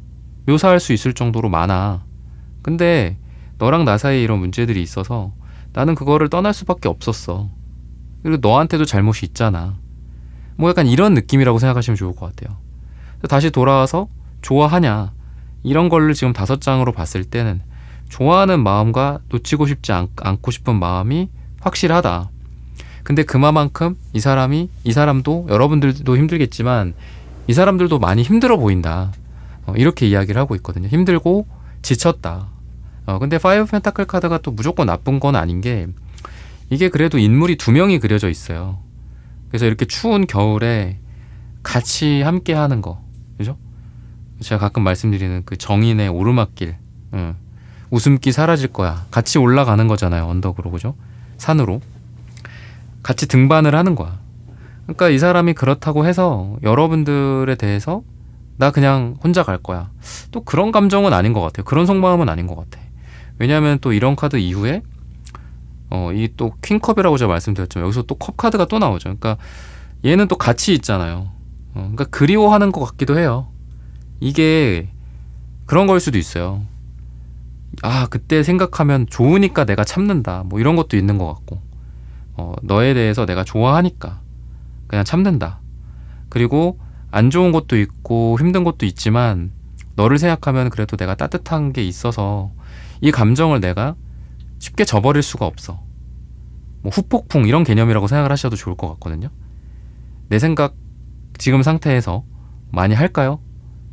S1: 묘사할 수 있을 정도로 많아. 근데 너랑 나 사이에 이런 문제들이 있어서 나는 그거를 떠날 수밖에 없었어. 그리고 너한테도 잘못이 있잖아. 뭐 약간 이런 느낌이라고 생각하시면 좋을 것 같아요. 다시 돌아와서 좋아하냐 이런 거를 지금 5장으로 봤을 때는 좋아하는 마음과 놓치고 싶지 않고 싶은 마음이 확실하다. 근데 그만큼 이 사람도, 여러분들도 힘들겠지만 이 사람들도 많이 힘들어 보인다. 이렇게 이야기를 하고 있거든요. 힘들고 지쳤다. 근데 5 펜타클 카드가 또 무조건 나쁜 건 아닌 게, 이게 그래도 인물이 2명이 그려져 있어요. 그래서 이렇게 추운 겨울에 같이 함께 하는 거, 그죠? 제가 가끔 말씀드리는 그 정인의 오르막길, 웃음기 사라질 거야, 같이 올라가는 거잖아요, 언덕으로, 그죠? 산으로 같이 등반을 하는 거야. 그러니까 이 사람이 그렇다고 해서 여러분들에 대해서 나 그냥 혼자 갈 거야, 또 그런 감정은 아닌 것 같아요. 그런 속마음은 아닌 것 같아. 왜냐하면 또 이런 카드 이후에 이 또 퀸컵이라고 제가 말씀드렸지만 여기서 또 컵 카드가 또 나오죠. 그러니까 얘는 또 같이 있잖아요. 그러니까 그리워하는 것 같기도 해요. 이게 그런 거일 수도 있어요. 그때 생각하면 좋으니까 내가 참는다, 뭐 이런 것도 있는 것 같고, 너에 대해서 내가 좋아하니까 그냥 참는다. 그리고 안 좋은 것도 있고 힘든 것도 있지만 너를 생각하면 그래도 내가 따뜻한 게 있어서 이 감정을 내가 쉽게 저버릴 수가 없어. 뭐 후폭풍 이런 개념이라고 생각을 하셔도 좋을 것 같거든요. 내 생각 지금 상태에서 많이 할까요?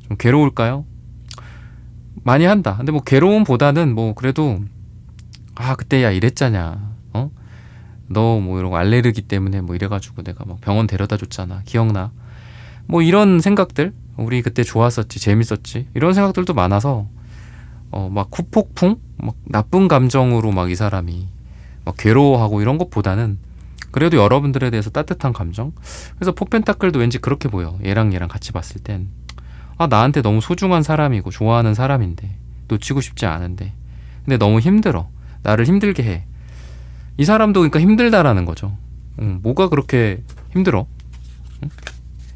S1: 좀 괴로울까요? 많이 한다. 근데 뭐 괴로움보다는 뭐 그래도 그때 야 이랬잖냐, 너 뭐 이런 거 알레르기 때문에 뭐 이래가지고 내가 막 병원 데려다 줬잖아, 기억나? 뭐 이런 생각들, 우리 그때 좋았었지, 재밌었지, 이런 생각들도 많아서 막 후폭풍, 막 나쁜 감정으로 막 이 사람이 막 괴로워하고 이런 것보다는 그래도 여러분들에 대해서 따뜻한 감정. 그래서 포펜타클도 왠지 그렇게 보여. 얘랑 같이 봤을 땐 나한테 너무 소중한 사람이고 좋아하는 사람인데 놓치고 싶지 않은데 근데 너무 힘들어. 나를 힘들게 해. 이 사람도 그러니까 힘들다라는 거죠. 뭐가 그렇게 힘들어?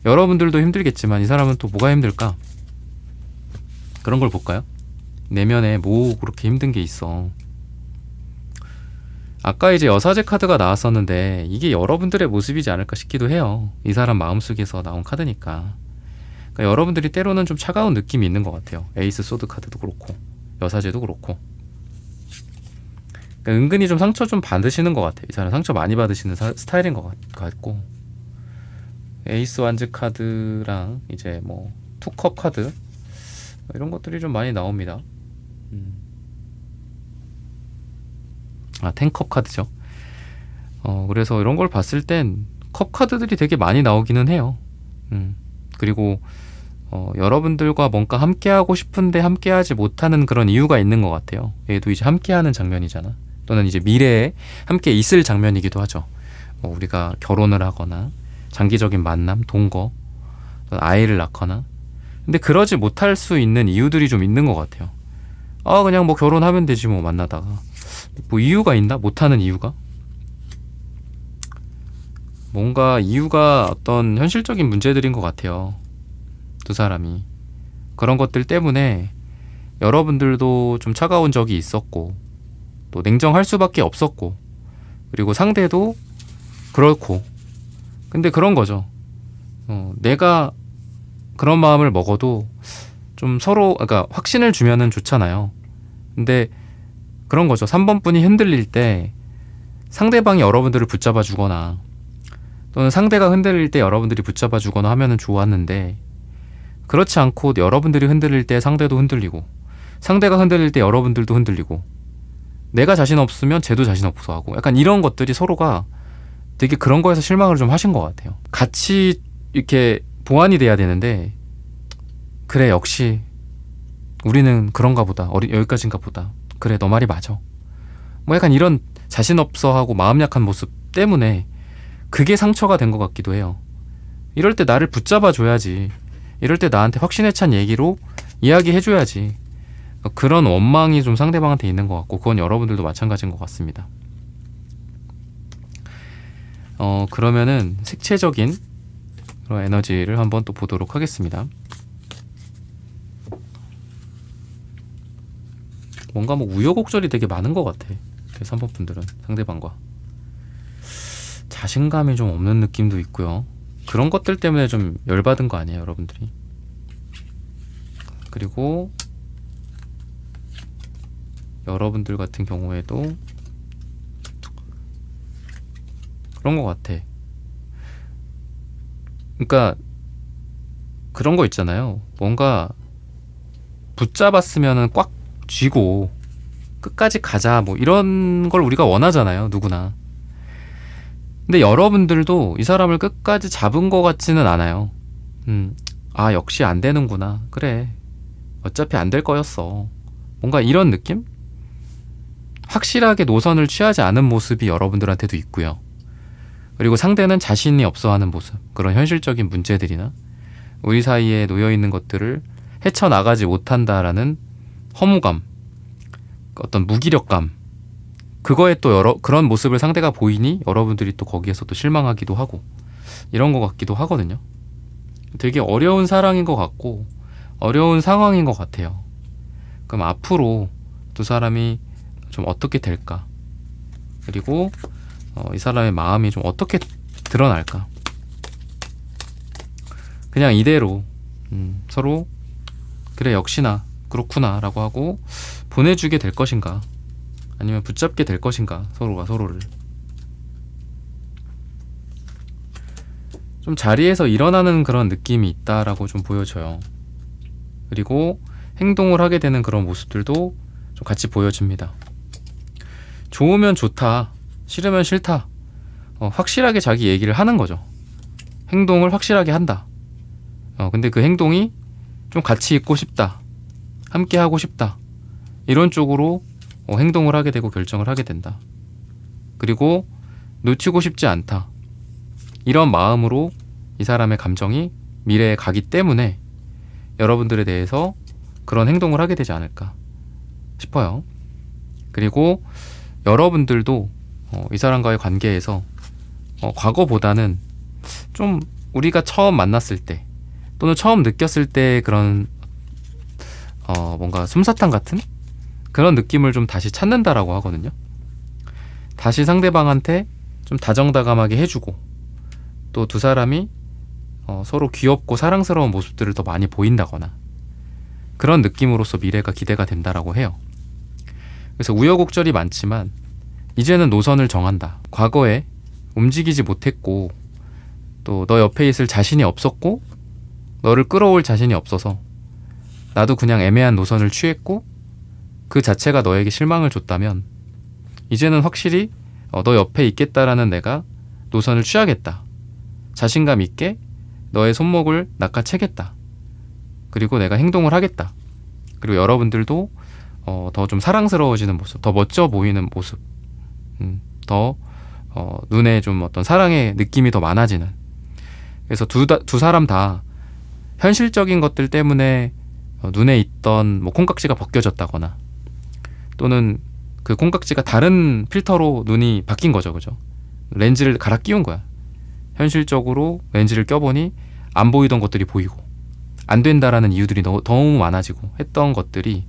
S1: 여러분들도 힘들겠지만 이 사람은 또 뭐가 힘들까? 그런 걸 볼까요? 내면에 뭐 그렇게 힘든 게 있어. 아까 이제 여사제 카드가 나왔었는데 이게 여러분들의 모습이지 않을까 싶기도 해요. 이 사람 마음속에서 나온 카드니까. 그러니까 여러분들이 때로는 좀 차가운 느낌이 있는 것 같아요. 에이스 소드 카드도 그렇고 여사제도 그렇고. 그러니까 은근히 좀 상처 좀 받으시는 것 같아요. 이 사람 상처 많이 받으시는 스타일인 것 같고. 에이스 완즈 카드랑 이제 뭐 투컵 카드 이런 것들이 좀 많이 나옵니다. 텐컵 카드죠. 그래서 이런 걸 봤을 땐 컵 카드들이 되게 많이 나오기는 해요. 그리고 여러분들과 뭔가 함께하고 싶은데 함께하지 못하는 그런 이유가 있는 것 같아요. 얘도 이제 함께하는 장면이잖아. 또는 이제 미래에 함께 있을 장면이기도 하죠. 우리가 결혼을 하거나 장기적인 만남, 동거, 아이를 낳거나. 근데 그러지 못할 수 있는 이유들이 좀 있는 것 같아요. 그냥 뭐 결혼하면 되지 뭐 만나다가. 뭐 이유가 있나? 못하는 이유가? 뭔가 이유가 어떤 현실적인 문제들인 것 같아요. 두 사람이. 그런 것들 때문에 여러분들도 좀 차가운 적이 있었고 또 냉정할 수밖에 없었고 그리고 상대도 그렇고 근데 그런 거죠. 내가 그런 마음을 먹어도 좀 서로 그러니까 확신을 주면은 좋잖아요. 근데 그런 거죠. 3번 분이 흔들릴 때 상대방이 여러분들을 붙잡아 주거나 또는 상대가 흔들릴 때 여러분들이 붙잡아 주거나 하면은 좋았는데 그렇지 않고 여러분들이 흔들릴 때 상대도 흔들리고 상대가 흔들릴 때 여러분들도 흔들리고 내가 자신 없으면 쟤도 자신 없어 하고 약간 이런 것들이 서로가 되게 그런 거에서 실망을 좀 하신 것 같아요. 같이 이렇게 보완이 돼야 되는데 그래 역시 우리는 그런가 보다. 여기까지인가 보다. 그래 너 말이 맞아. 뭐 약간 이런 자신 없어 하고 마음 약한 모습 때문에 그게 상처가 된 것 같기도 해요. 이럴 때 나를 붙잡아 줘야지. 이럴 때 나한테 확신에 찬 얘기로 이야기해 줘야지. 그런 원망이 좀 상대방한테 있는 것 같고 그건 여러분들도 마찬가지인 것 같습니다. 그러면은 색채적인 그런 에너지를 한번 또 보도록 하겠습니다. 뭔가 뭐 우여곡절이 되게 많은 것 같아. 3번 분들은 상대방과 자신감이 좀 없는 느낌도 있고요. 그런 것들 때문에 좀 열받은 거 아니에요, 여러분들이? 그리고 여러분들 같은 경우에도 그런 것 같아. 그러니까 그런 거 있잖아요. 뭔가 붙잡았으면은 꽉 쥐고 끝까지 가자 뭐 이런 걸 우리가 원하잖아요, 누구나. 근데 여러분들도 이 사람을 끝까지 잡은 것 같지는 않아요. 역시 안 되는구나. 그래, 어차피 안 될 거였어. 뭔가 이런 느낌? 확실하게 노선을 취하지 않은 모습이 여러분들한테도 있고요. 그리고 상대는 자신이 없어하는 모습, 그런 현실적인 문제들이나 우리 사이에 놓여있는 것들을 헤쳐나가지 못한다라는 허무감, 어떤 무기력감, 그거에 또 그런 모습을 상대가 보이니 여러분들이 또 거기에서 또 실망하기도 하고 이런 것 같기도 하거든요. 되게 어려운 사랑인 것 같고 어려운 상황인 것 같아요. 그럼 앞으로 두 사람이 좀 어떻게 될까? 그리고 이 사람의 마음이 좀 어떻게 드러날까? 그냥 이대로 서로 그래 역시나 그렇구나 라고 하고 보내주게 될 것인가, 아니면 붙잡게 될 것인가, 서로가 서로를. 좀 자리에서 일어나는 그런 느낌이 있다라고 좀 보여져요. 그리고 행동을 하게 되는 그런 모습들도 좀 같이 보여집니다. 좋으면 좋다, 싫으면 싫다, 확실하게 자기 얘기를 하는 거죠. 행동을 확실하게 한다. 근데 그 행동이 좀 같이 있고 싶다, 함께 하고 싶다, 이런 쪽으로 행동을 하게 되고 결정을 하게 된다. 그리고 놓치고 싶지 않다. 이런 마음으로 이 사람의 감정이 미래에 가기 때문에 여러분들에 대해서 그런 행동을 하게 되지 않을까 싶어요. 그리고 여러분들도 이 사람과의 관계에서 과거보다는 좀 우리가 처음 만났을 때 또는 처음 느꼈을 때 그런 뭔가 솜사탕 같은 그런 느낌을 좀 다시 찾는다라고 하거든요. 다시 상대방한테 좀 다정다감하게 해주고 또 두 사람이 서로 귀엽고 사랑스러운 모습들을 더 많이 보인다거나 그런 느낌으로서 미래가 기대가 된다라고 해요. 그래서 우여곡절이 많지만 이제는 노선을 정한다. 과거에 움직이지 못했고 또 너 옆에 있을 자신이 없었고 너를 끌어올 자신이 없어서 나도 그냥 애매한 노선을 취했고 그 자체가 너에게 실망을 줬다면 이제는 확실히 너 옆에 있겠다라는 내가 노선을 취하겠다. 자신감 있게 너의 손목을 낚아채겠다. 그리고 내가 행동을 하겠다. 그리고 여러분들도 더 좀 사랑스러워지는 모습, 더 멋져 보이는 모습, 더 눈에 좀 어떤 사랑의 느낌이 더 많아지는. 그래서 두 사람 다 현실적인 것들 때문에 눈에 있던 뭐 콩깍지가 벗겨졌다거나 또는 그 콩깍지가 다른 필터로 눈이 바뀐 거죠, 그죠? 렌즈를 갈아 끼운 거야. 현실적으로 렌즈를 껴보니 안 보이던 것들이 보이고 안 된다라는 이유들이 너무 많아지고 했던 것들이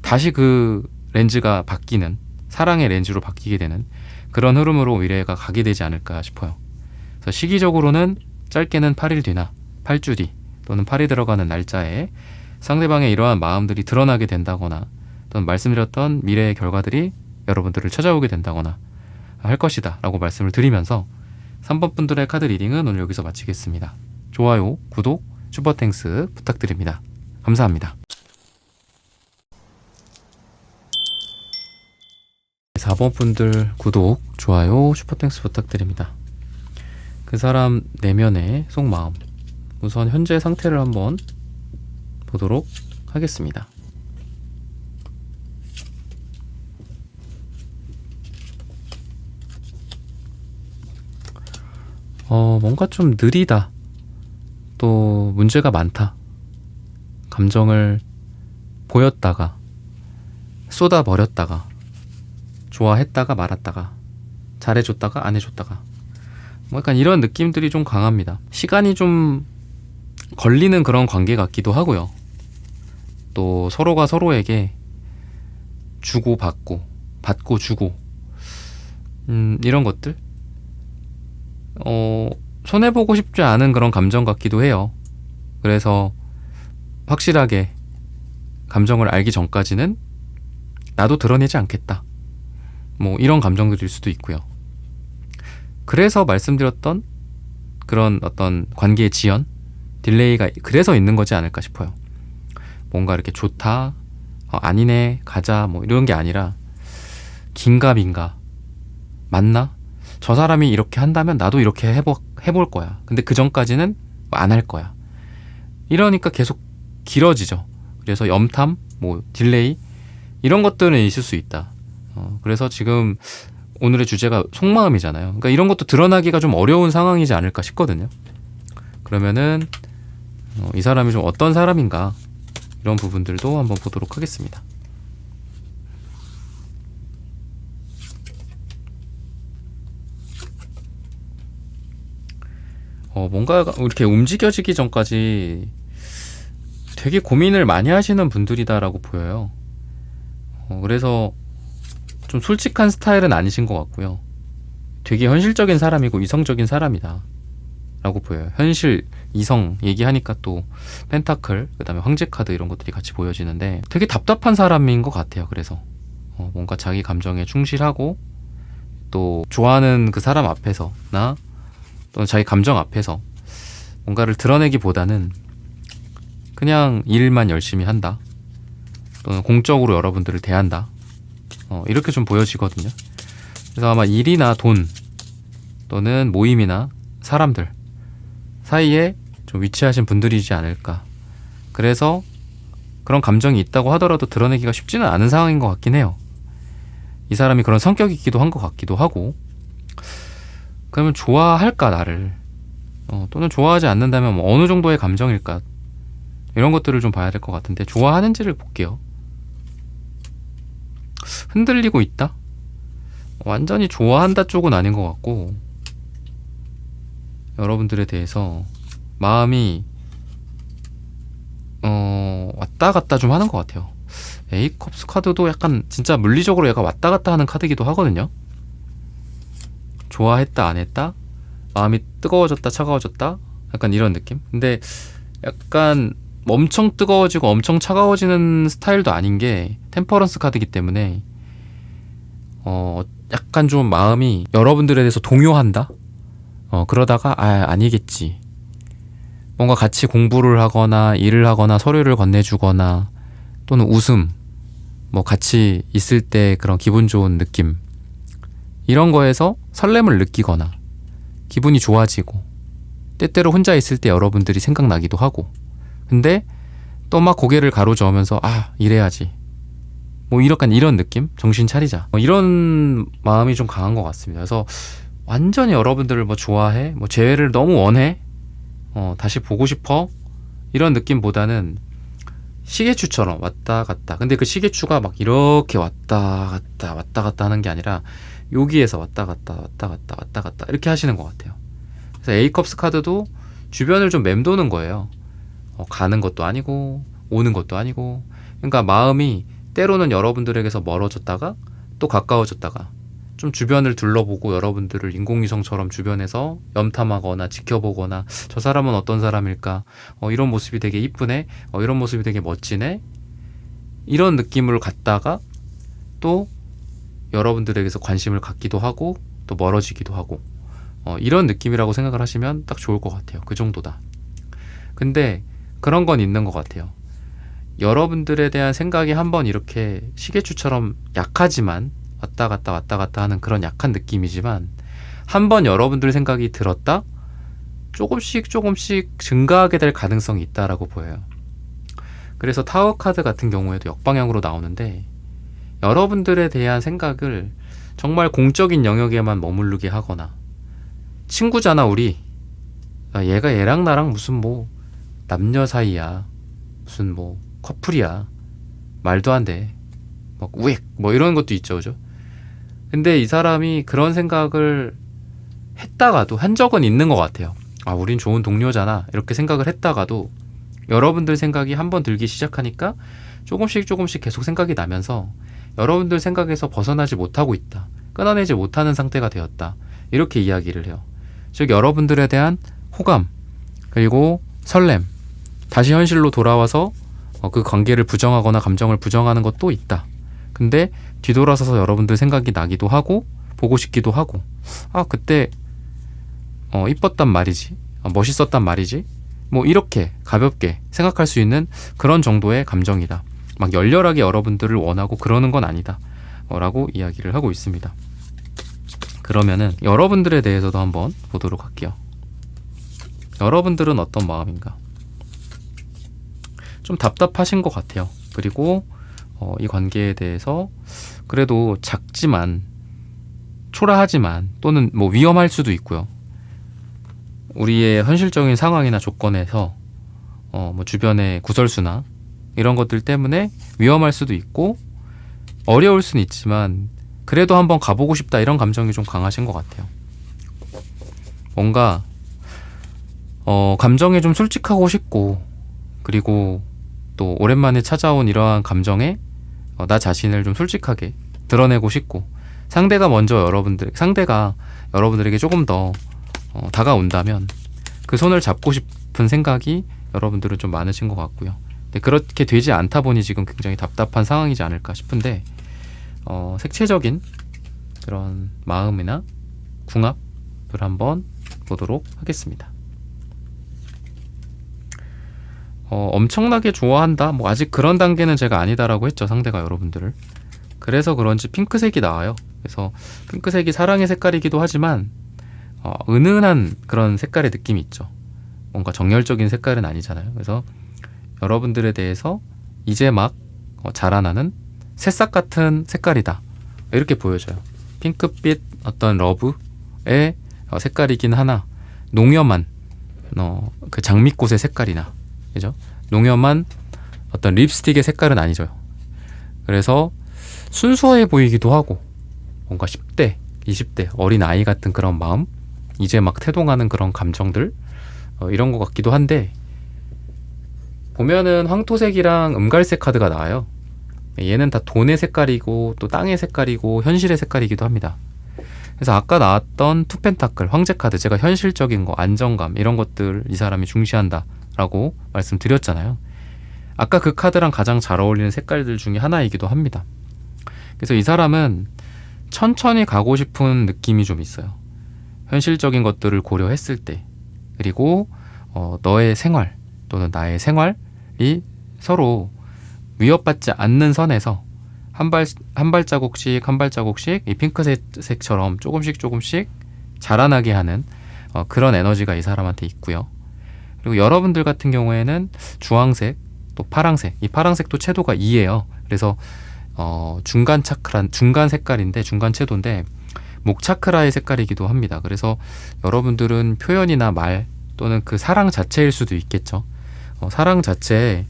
S1: 다시 그 렌즈가 바뀌는 사랑의 렌즈로 바뀌게 되는 그런 흐름으로 미래가 가게 되지 않을까 싶어요. 그래서 시기적으로는 짧게는 8일 뒤나 8주 뒤 또는 8이 들어가는 날짜에 상대방의 이러한 마음들이 드러나게 된다거나 또는 말씀드렸던 미래의 결과들이 여러분들을 찾아오게 된다거나 할 것이다 라고 말씀을 드리면서 3번 분들의 카드 리딩은 오늘 여기서 마치겠습니다. 좋아요, 구독, 슈퍼땡스 부탁드립니다. 감사합니다. 4번 분들 구독, 좋아요, 슈퍼땡스 부탁드립니다. 그 사람 내면의 속마음, 우선 현재 상태를 한번 보도록 하겠습니다. 뭔가 좀 느리다. 또 문제가 많다. 감정을 보였다가 쏟아버렸다가 좋아했다가 말았다가 잘해줬다가 안 해줬다가 뭐 약간 이런 느낌들이 좀 강합니다. 시간이 좀 걸리는 그런 관계 같기도 하고요. 또 서로가 서로에게 주고 받고 받고 주고 이런 것들 손해보고 싶지 않은 그런 감정 같기도 해요. 그래서 확실하게 감정을 알기 전까지는 나도 드러내지 않겠다. 뭐 이런 감정들일 수도 있고요. 그래서 말씀드렸던 그런 어떤 관계의 지연, 딜레이가 그래서 있는 거지 않을까 싶어요. 뭔가 이렇게 좋다, 아니네, 가자 뭐 이런 게 아니라 긴가 민가, 맞나? 저 사람이 이렇게 한다면 나도 이렇게 해볼 거야. 근데 그 전까지는 안 할 거야. 이러니까 계속 길어지죠. 그래서 염탐, 뭐 딜레이 이런 것들은 있을 수 있다. 그래서 지금 오늘의 주제가 속마음이잖아요. 그러니까 이런 것도 드러나기가 좀 어려운 상황이지 않을까 싶거든요. 그러면은 이 사람이 좀 어떤 사람인가 이런 부분들도 한번 보도록 하겠습니다. 뭔가 이렇게 움직여지기 전까지 되게 고민을 많이 하시는 분들이다라고 보여요. 그래서 좀 솔직한 스타일은 아니신 것 같고요. 되게 현실적인 사람이고 이성적인 사람이다 라고 보여요. 현실, 이성 얘기하니까 또 펜타클, 그 다음에 황제 카드 이런 것들이 같이 보여지는데 되게 답답한 사람인 것 같아요. 그래서 뭔가 자기 감정에 충실하고 또 좋아하는 그 사람 앞에서나 또는 자기 감정 앞에서 뭔가를 드러내기보다는 그냥 일만 열심히 한다 또는 공적으로 여러분들을 대한다 이렇게 좀 보여지거든요. 그래서 아마 일이나 돈 또는 모임이나 사람들 사이에 좀 위치하신 분들이지 않을까. 그래서 그런 감정이 있다고 하더라도 드러내기가 쉽지는 않은 상황인 것 같긴 해요. 이 사람이 그런 성격이기도 한 것 같기도 하고 그러면 좋아할까 나를? 또는 좋아하지 않는다면 뭐 어느 정도의 감정일까? 이런 것들을 좀 봐야 될 것 같은데 좋아하는지를 볼게요. 흔들리고 있다? 완전히 좋아한다 쪽은 아닌 것 같고 여러분들에 대해서 마음이 왔다 갔다 좀 하는 것 같아요. 에이컵스 카드도 약간 진짜 물리적으로 얘가 왔다 갔다 하는 카드이기도 하거든요. 좋아했다 안 했다? 마음이 뜨거워졌다 차가워졌다? 약간 이런 느낌? 근데 약간 엄청 뜨거워지고 엄청 차가워지는 스타일도 아닌 게 템퍼런스 카드이기 때문에 약간 좀 마음이 여러분들에 대해서 동요한다? 그러다가 아니겠지. 뭔가 같이 공부를 하거나 일을 하거나 서류를 건네주거나 또는 웃음, 뭐 같이 있을 때 그런 기분 좋은 느낌 이런 거에서 설렘을 느끼거나 기분이 좋아지고 때때로 혼자 있을 때 여러분들이 생각나기도 하고 근데 또 막 고개를 가로저으면서 이래야지 뭐 이런 느낌? 정신 차리자 이런 마음이 좀 강한 것 같습니다. 그래서 완전히 여러분들을 뭐 좋아해? 뭐 재회를 너무 원해? 다시 보고 싶어? 이런 느낌보다는 시계추처럼 왔다 갔다. 근데 그 시계추가 막 이렇게 왔다 갔다 하는 게 아니라 여기에서 왔다 갔다 이렇게 하시는 것 같아요. 그래서 A컵스 카드도 주변을 좀 맴도는 거예요. 가는 것도 아니고 오는 것도 아니고 그러니까 마음이 때로는 여러분들에게서 멀어졌다가 또 가까워졌다가 좀 주변을 둘러보고 여러분들을 인공위성처럼 주변에서 염탐하거나 지켜보거나 저 사람은 어떤 사람일까? 이런 모습이 되게 이쁘네? 이런 모습이 되게 멋지네? 이런 느낌을 갖다가 또 여러분들에게서 관심을 갖기도 하고 또 멀어지기도 하고 이런 느낌이라고 생각을 하시면 딱 좋을 것 같아요. 그 정도다. 근데 그런 건 있는 것 같아요. 여러분들에 대한 생각이 한번 이렇게 시계추처럼 약하지만 왔다 갔다 하는 그런 약한 느낌이지만 한번 여러분들 생각이 들었다? 조금씩 증가하게 될 가능성이 있다라고 보여요. 그래서 타워 카드 같은 경우에도 역방향으로 나오는데 여러분들에 대한 생각을 정말 공적인 영역에만 머무르게 하거나 친구잖아 우리 얘가 얘랑 나랑 무슨 뭐 남녀 사이야 무슨 뭐 커플이야 말도 안 돼 막 우익 뭐 이런 것도 있죠 그죠? 근데 이 사람이 그런 생각을 했다가도 한 적은 있는 것 같아요. 우린 좋은 동료잖아 이렇게 생각을 했다가도 여러분들 생각이 한번 들기 시작하니까 조금씩 계속 생각이 나면서 여러분들 생각에서 벗어나지 못하고 있다. 끊어내지 못하는 상태가 되었다. 이렇게 이야기를 해요. 즉 여러분들에 대한 호감 그리고 설렘 다시 현실로 돌아와서 그 관계를 부정하거나 감정을 부정하는 것도 있다. 근데 뒤돌아서서 여러분들 생각이 나기도 하고 보고 싶기도 하고 그때 이뻤단 말이지 멋있었단 말이지 뭐 이렇게 가볍게 생각할 수 있는 그런 정도의 감정이다. 막 열렬하게 여러분들을 원하고 그러는 건 아니다 라고 이야기를 하고 있습니다. 그러면은 여러분들에 대해서도 한번 보도록 할게요. 여러분들은 어떤 마음인가? 좀 답답하신 것 같아요. 그리고 이 관계에 대해서 그래도 작지만 초라하지만 또는 뭐 위험할 수도 있고요. 우리의 현실적인 상황이나 조건에서 뭐 주변의 구설수나 이런 것들 때문에 위험할 수도 있고 어려울 수는 있지만 그래도 한번 가보고 싶다 이런 감정이 좀 강하신 것 같아요. 뭔가 감정에 좀 솔직하고 싶고 그리고 또 오랜만에 찾아온 이러한 감정에 나 자신을 좀 솔직하게 드러내고 싶고 상대가 여러분들에게 조금 더 다가온다면 그 손을 잡고 싶은 생각이 여러분들은 좀 많으신 것 같고요. 근데 그렇게 되지 않다 보니 지금 굉장히 답답한 상황이지 않을까 싶은데 색채적인 그런 마음이나 궁합을 한번 보도록 하겠습니다. 엄청나게 좋아한다. 뭐 아직 그런 단계는 제가 아니다라고 했죠. 상대가 여러분들을. 그래서 그런지 핑크색이 나와요. 그래서 핑크색이 사랑의 색깔이기도 하지만 은은한 그런 색깔의 느낌이 있죠. 뭔가 정열적인 색깔은 아니잖아요. 그래서 여러분들에 대해서 이제 막 자라나는 새싹 같은 색깔이다. 이렇게 보여져요. 핑크빛 어떤 러브의 색깔이긴 하나 농염한 그 장미꽃의 색깔이나, 그죠? 농염한 어떤 립스틱의 색깔은 아니죠. 그래서 순수해 보이기도 하고 뭔가 10대, 20대 어린 아이 같은 그런 마음, 이제 막 태동하는 그런 감정들, 이런 것 같기도 한데, 보면은 황토색이랑 음갈색 카드가 나와요. 얘는 다 돈의 색깔이고 또 땅의 색깔이고 현실의 색깔이기도 합니다. 그래서 아까 나왔던 투펜타클 황제 카드, 제가 현실적인 거, 안정감 이런 것들 이 사람이 중시한다 라고 말씀드렸잖아요. 아까 그 카드랑 가장 잘 어울리는 색깔들 중에 하나이기도 합니다. 그래서 이 사람은 천천히 가고 싶은 느낌이 좀 있어요. 현실적인 것들을 고려했을 때, 그리고 너의 생활 또는 나의 생활이 서로 위협받지 않는 선에서 한 발자국씩 한 발자국씩 이 핑크색처럼 조금씩 자라나게 하는 그런 에너지가 이 사람한테 있고요. 그리고 여러분들 같은 경우에는 주황색, 또 파랑색, 이 파랑색도 채도가 2예요. 그래서 중간 색깔인데, 중간 채도인데 목 차크라의 색깔이기도 합니다. 그래서 여러분들은 표현이나 말 또는 그 사랑 자체일 수도 있겠죠. 사랑 자체에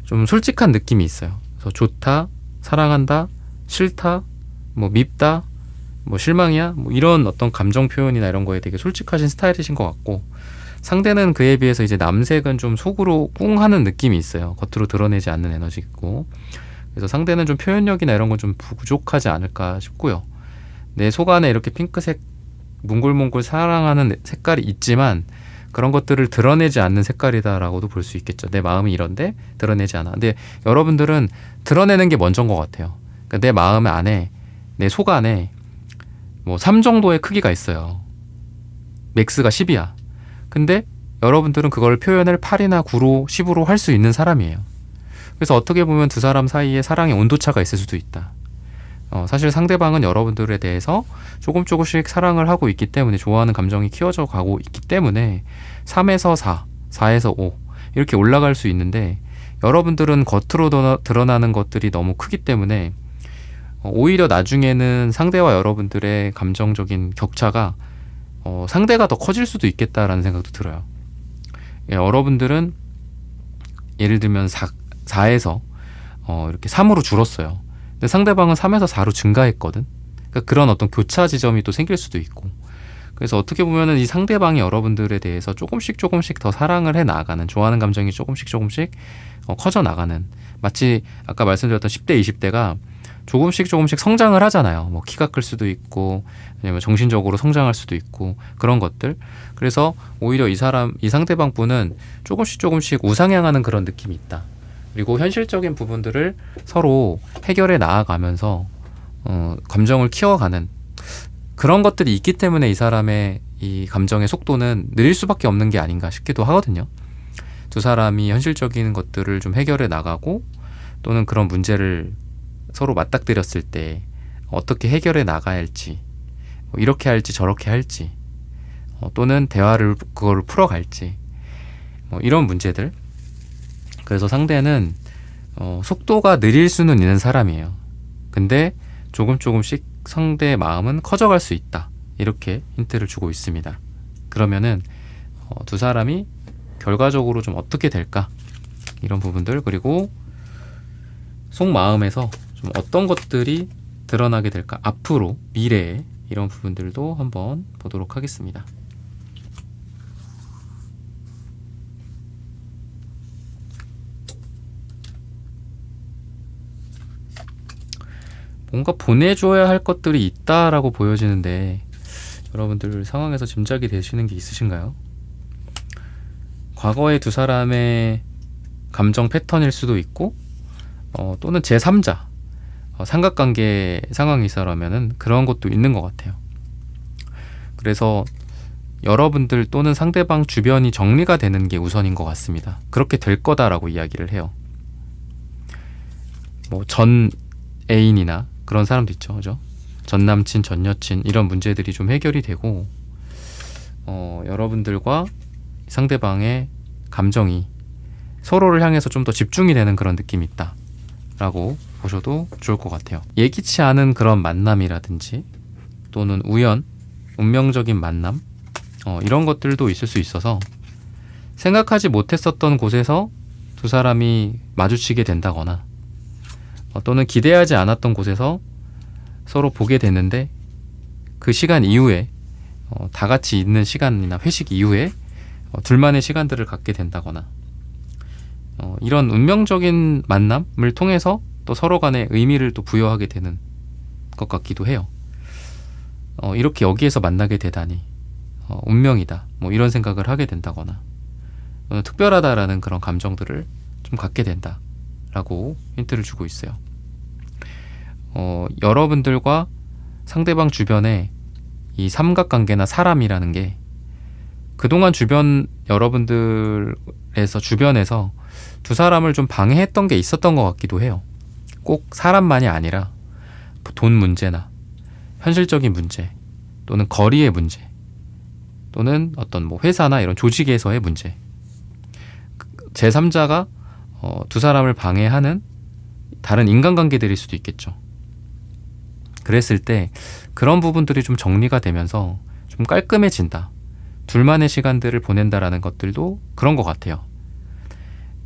S1: 좀 솔직한 느낌이 있어요. 그래서 좋다, 사랑한다, 싫다, 뭐 밉다, 뭐 실망이야, 뭐 이런 어떤 감정 표현이나 이런 거에 되게 솔직하신 스타일이신 것 같고, 상대는 그에 비해서 이제 남색은 좀 속으로 꿍 하는 느낌이 있어요. 겉으로 드러내지 않는 에너지고, 그래서 상대는 좀 표현력이나 이런 건 좀 부족하지 않을까 싶고요. 내 속 안에 이렇게 핑크색 몽글몽글 사랑하는 색깔이 있지만 그런 것들을 드러내지 않는 색깔이다라고도 볼 수 있겠죠. 내 마음이 이런데 드러내지 않아. 근데 여러분들은 드러내는 게 먼저인 것 같아요. 그러니까 내 마음 안에, 내 속 안에 뭐 3 정도의 크기가 있어요. 맥스가 10이야. 근데 여러분들은 그걸 표현을 8이나 9로 10으로 할 수 있는 사람이에요. 그래서 어떻게 보면 두 사람 사이에 사랑의 온도차가 있을 수도 있다. 사실 상대방은 여러분들에 대해서 조금씩 사랑을 하고 있기 때문에, 좋아하는 감정이 키워져 가고 있기 때문에 3에서 4, 4에서 5 이렇게 올라갈 수 있는데, 여러분들은 겉으로 드러나는 것들이 너무 크기 때문에 오히려 나중에는 상대와 여러분들의 감정적인 격차가 상대가 더 커질 수도 있겠다라는 생각도 들어요. 여러분들은 예를 들면 4에서 이렇게 3으로 줄었어요. 근데 상대방은 3에서 4로 증가했거든. 그러니까 그런 어떤 교차 지점이 또 생길 수도 있고, 그래서 어떻게 보면은 이 상대방이 여러분들에 대해서 조금씩 더 사랑을 해 나가는, 좋아하는 감정이 조금씩 커져 나가는, 마치 아까 말씀드렸던 10대, 20대가 조금씩 성장을 하잖아요. 뭐 키가 클 수도 있고, 아니면 정신적으로 성장할 수도 있고, 그런 것들. 그래서 오히려 이 상대방 분은 조금씩 우상향하는 그런 느낌이 있다. 그리고 현실적인 부분들을 서로 해결해 나아가면서 감정을 키워가는 그런 것들이 있기 때문에 이 사람의 이 감정의 속도는 느릴 수밖에 없는 게 아닌가 싶기도 하거든요. 두 사람이 현실적인 것들을 좀 해결해 나가고, 또는 그런 문제를 서로 맞닥뜨렸을 때 어떻게 해결해 나가야 할지, 이렇게 할지 저렇게 할지, 또는 대화를 그거를 풀어갈지, 이런 문제들. 그래서 상대는 속도가 느릴 수는 있는 사람이에요. 근데 조금씩 상대의 마음은 커져갈 수 있다, 이렇게 힌트를 주고 있습니다. 그러면은 두 사람이 결과적으로 좀 어떻게 될까, 이런 부분들, 그리고 속마음에서 좀 어떤 것들이 드러나게 될까, 앞으로 미래에, 이런 부분들도 한번 보도록 하겠습니다. 뭔가 보내줘야 할 것들이 있다라고 보여지는데, 여러분들 상황에서 짐작이 되시는 게 있으신가요? 과거의 두 사람의 감정 패턴일 수도 있고, 또는 제3자, 삼각관계 상황이 있어라면은 그런 것도 있는 것 같아요. 그래서 여러분들 또는 상대방 주변이 정리가 되는 게 우선인 것 같습니다. 그렇게 될 거다라고 이야기를 해요. 뭐 전 애인이나 그런 사람도 있죠, 그죠? 전 남친, 전 여친, 이런 문제들이 좀 해결이 되고, 여러분들과 상대방의 감정이 서로를 향해서 좀 더 집중이 되는 그런 느낌이 있다 라고 보셔도 좋을 것 같아요. 예기치 않은 그런 만남이라든지, 또는 운명적인 만남, 이런 것들도 있을 수 있어서 생각하지 못했었던 곳에서 두 사람이 마주치게 된다거나 또는 기대하지 않았던 곳에서 서로 보게 됐는데 그 시간 이후에 다 같이 있는 시간이나 회식 이후에 둘만의 시간들을 갖게 된다거나 이런 운명적인 만남을 통해서 또 서로 간에 의미를 또 부여하게 되는 것 같기도 해요. 이렇게 여기에서 만나게 되다니 운명이다 이런 생각을 하게 된다거나 특별하다라는 그런 감정들을 좀 갖게 된다라고 힌트를 주고 있어요. 여러분들과 상대방 주변에 이 삼각관계나 사람이라는 게 그동안 여러분들에서 주변에서 두 사람을 좀 방해했던 게 있었던 것 같기도 해요. 꼭 사람만이 아니라 돈 문제나 현실적인 문제 또는 거리의 문제 또는 어떤 회사나 이런 조직에서의 문제, 제3자가 두 사람을 방해하는 다른 인간관계들일 수도 있겠죠. 그랬을 때 그런 부분들이 좀 정리가 되면서 좀 깔끔해진다, 둘만의 시간들을 보낸다라는 것들도 그런 것 같아요.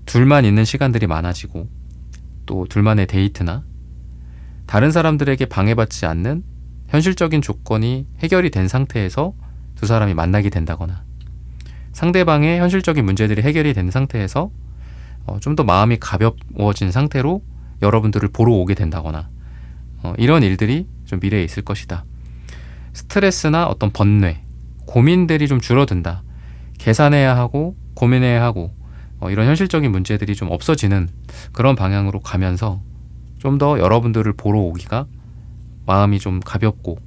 S1: 둘만 있는 시간들이 많아지고 또 둘만의 데이트나 다른 사람들에게 방해받지 않는 현실적인 조건이 해결이 된 상태에서 두 사람이 만나게 된다거나 상대방의 현실적인 문제들이 해결이 된 상태에서 좀 더 마음이 가벼워진 상태로 여러분들을 보러 오게 된다거나 이런 일들이 좀 미래에 있을 것이다. 스트레스나 어떤 번뇌, 고민들이 좀 줄어든다. 계산해야 하고 고민해야 하고 이런 현실적인 문제들이 좀 없어지는 그런 방향으로 가면서 좀 더 여러분들을 보러 오기가 마음이 좀 가볍고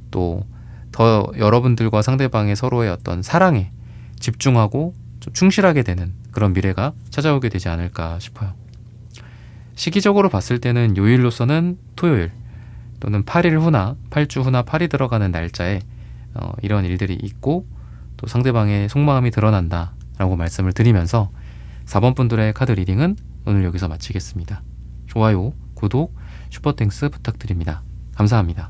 S1: 또 더 여러분들과 상대방의 서로의 어떤 사랑에 집중하고 좀 충실하게 되는 그런 미래가 찾아오게 되지 않을까 싶어요. 시기적으로 봤을 때는 요일로서는 토요일 또는 8일 후나 8주 후나 8이 들어가는 날짜에 이런 일들이 있고 또 상대방의 속마음이 드러난다 라고 말씀을 드리면서 4번 분들의 카드 리딩은 오늘 여기서 마치겠습니다. 좋아요, 구독, 슈퍼땡스 부탁드립니다. 감사합니다.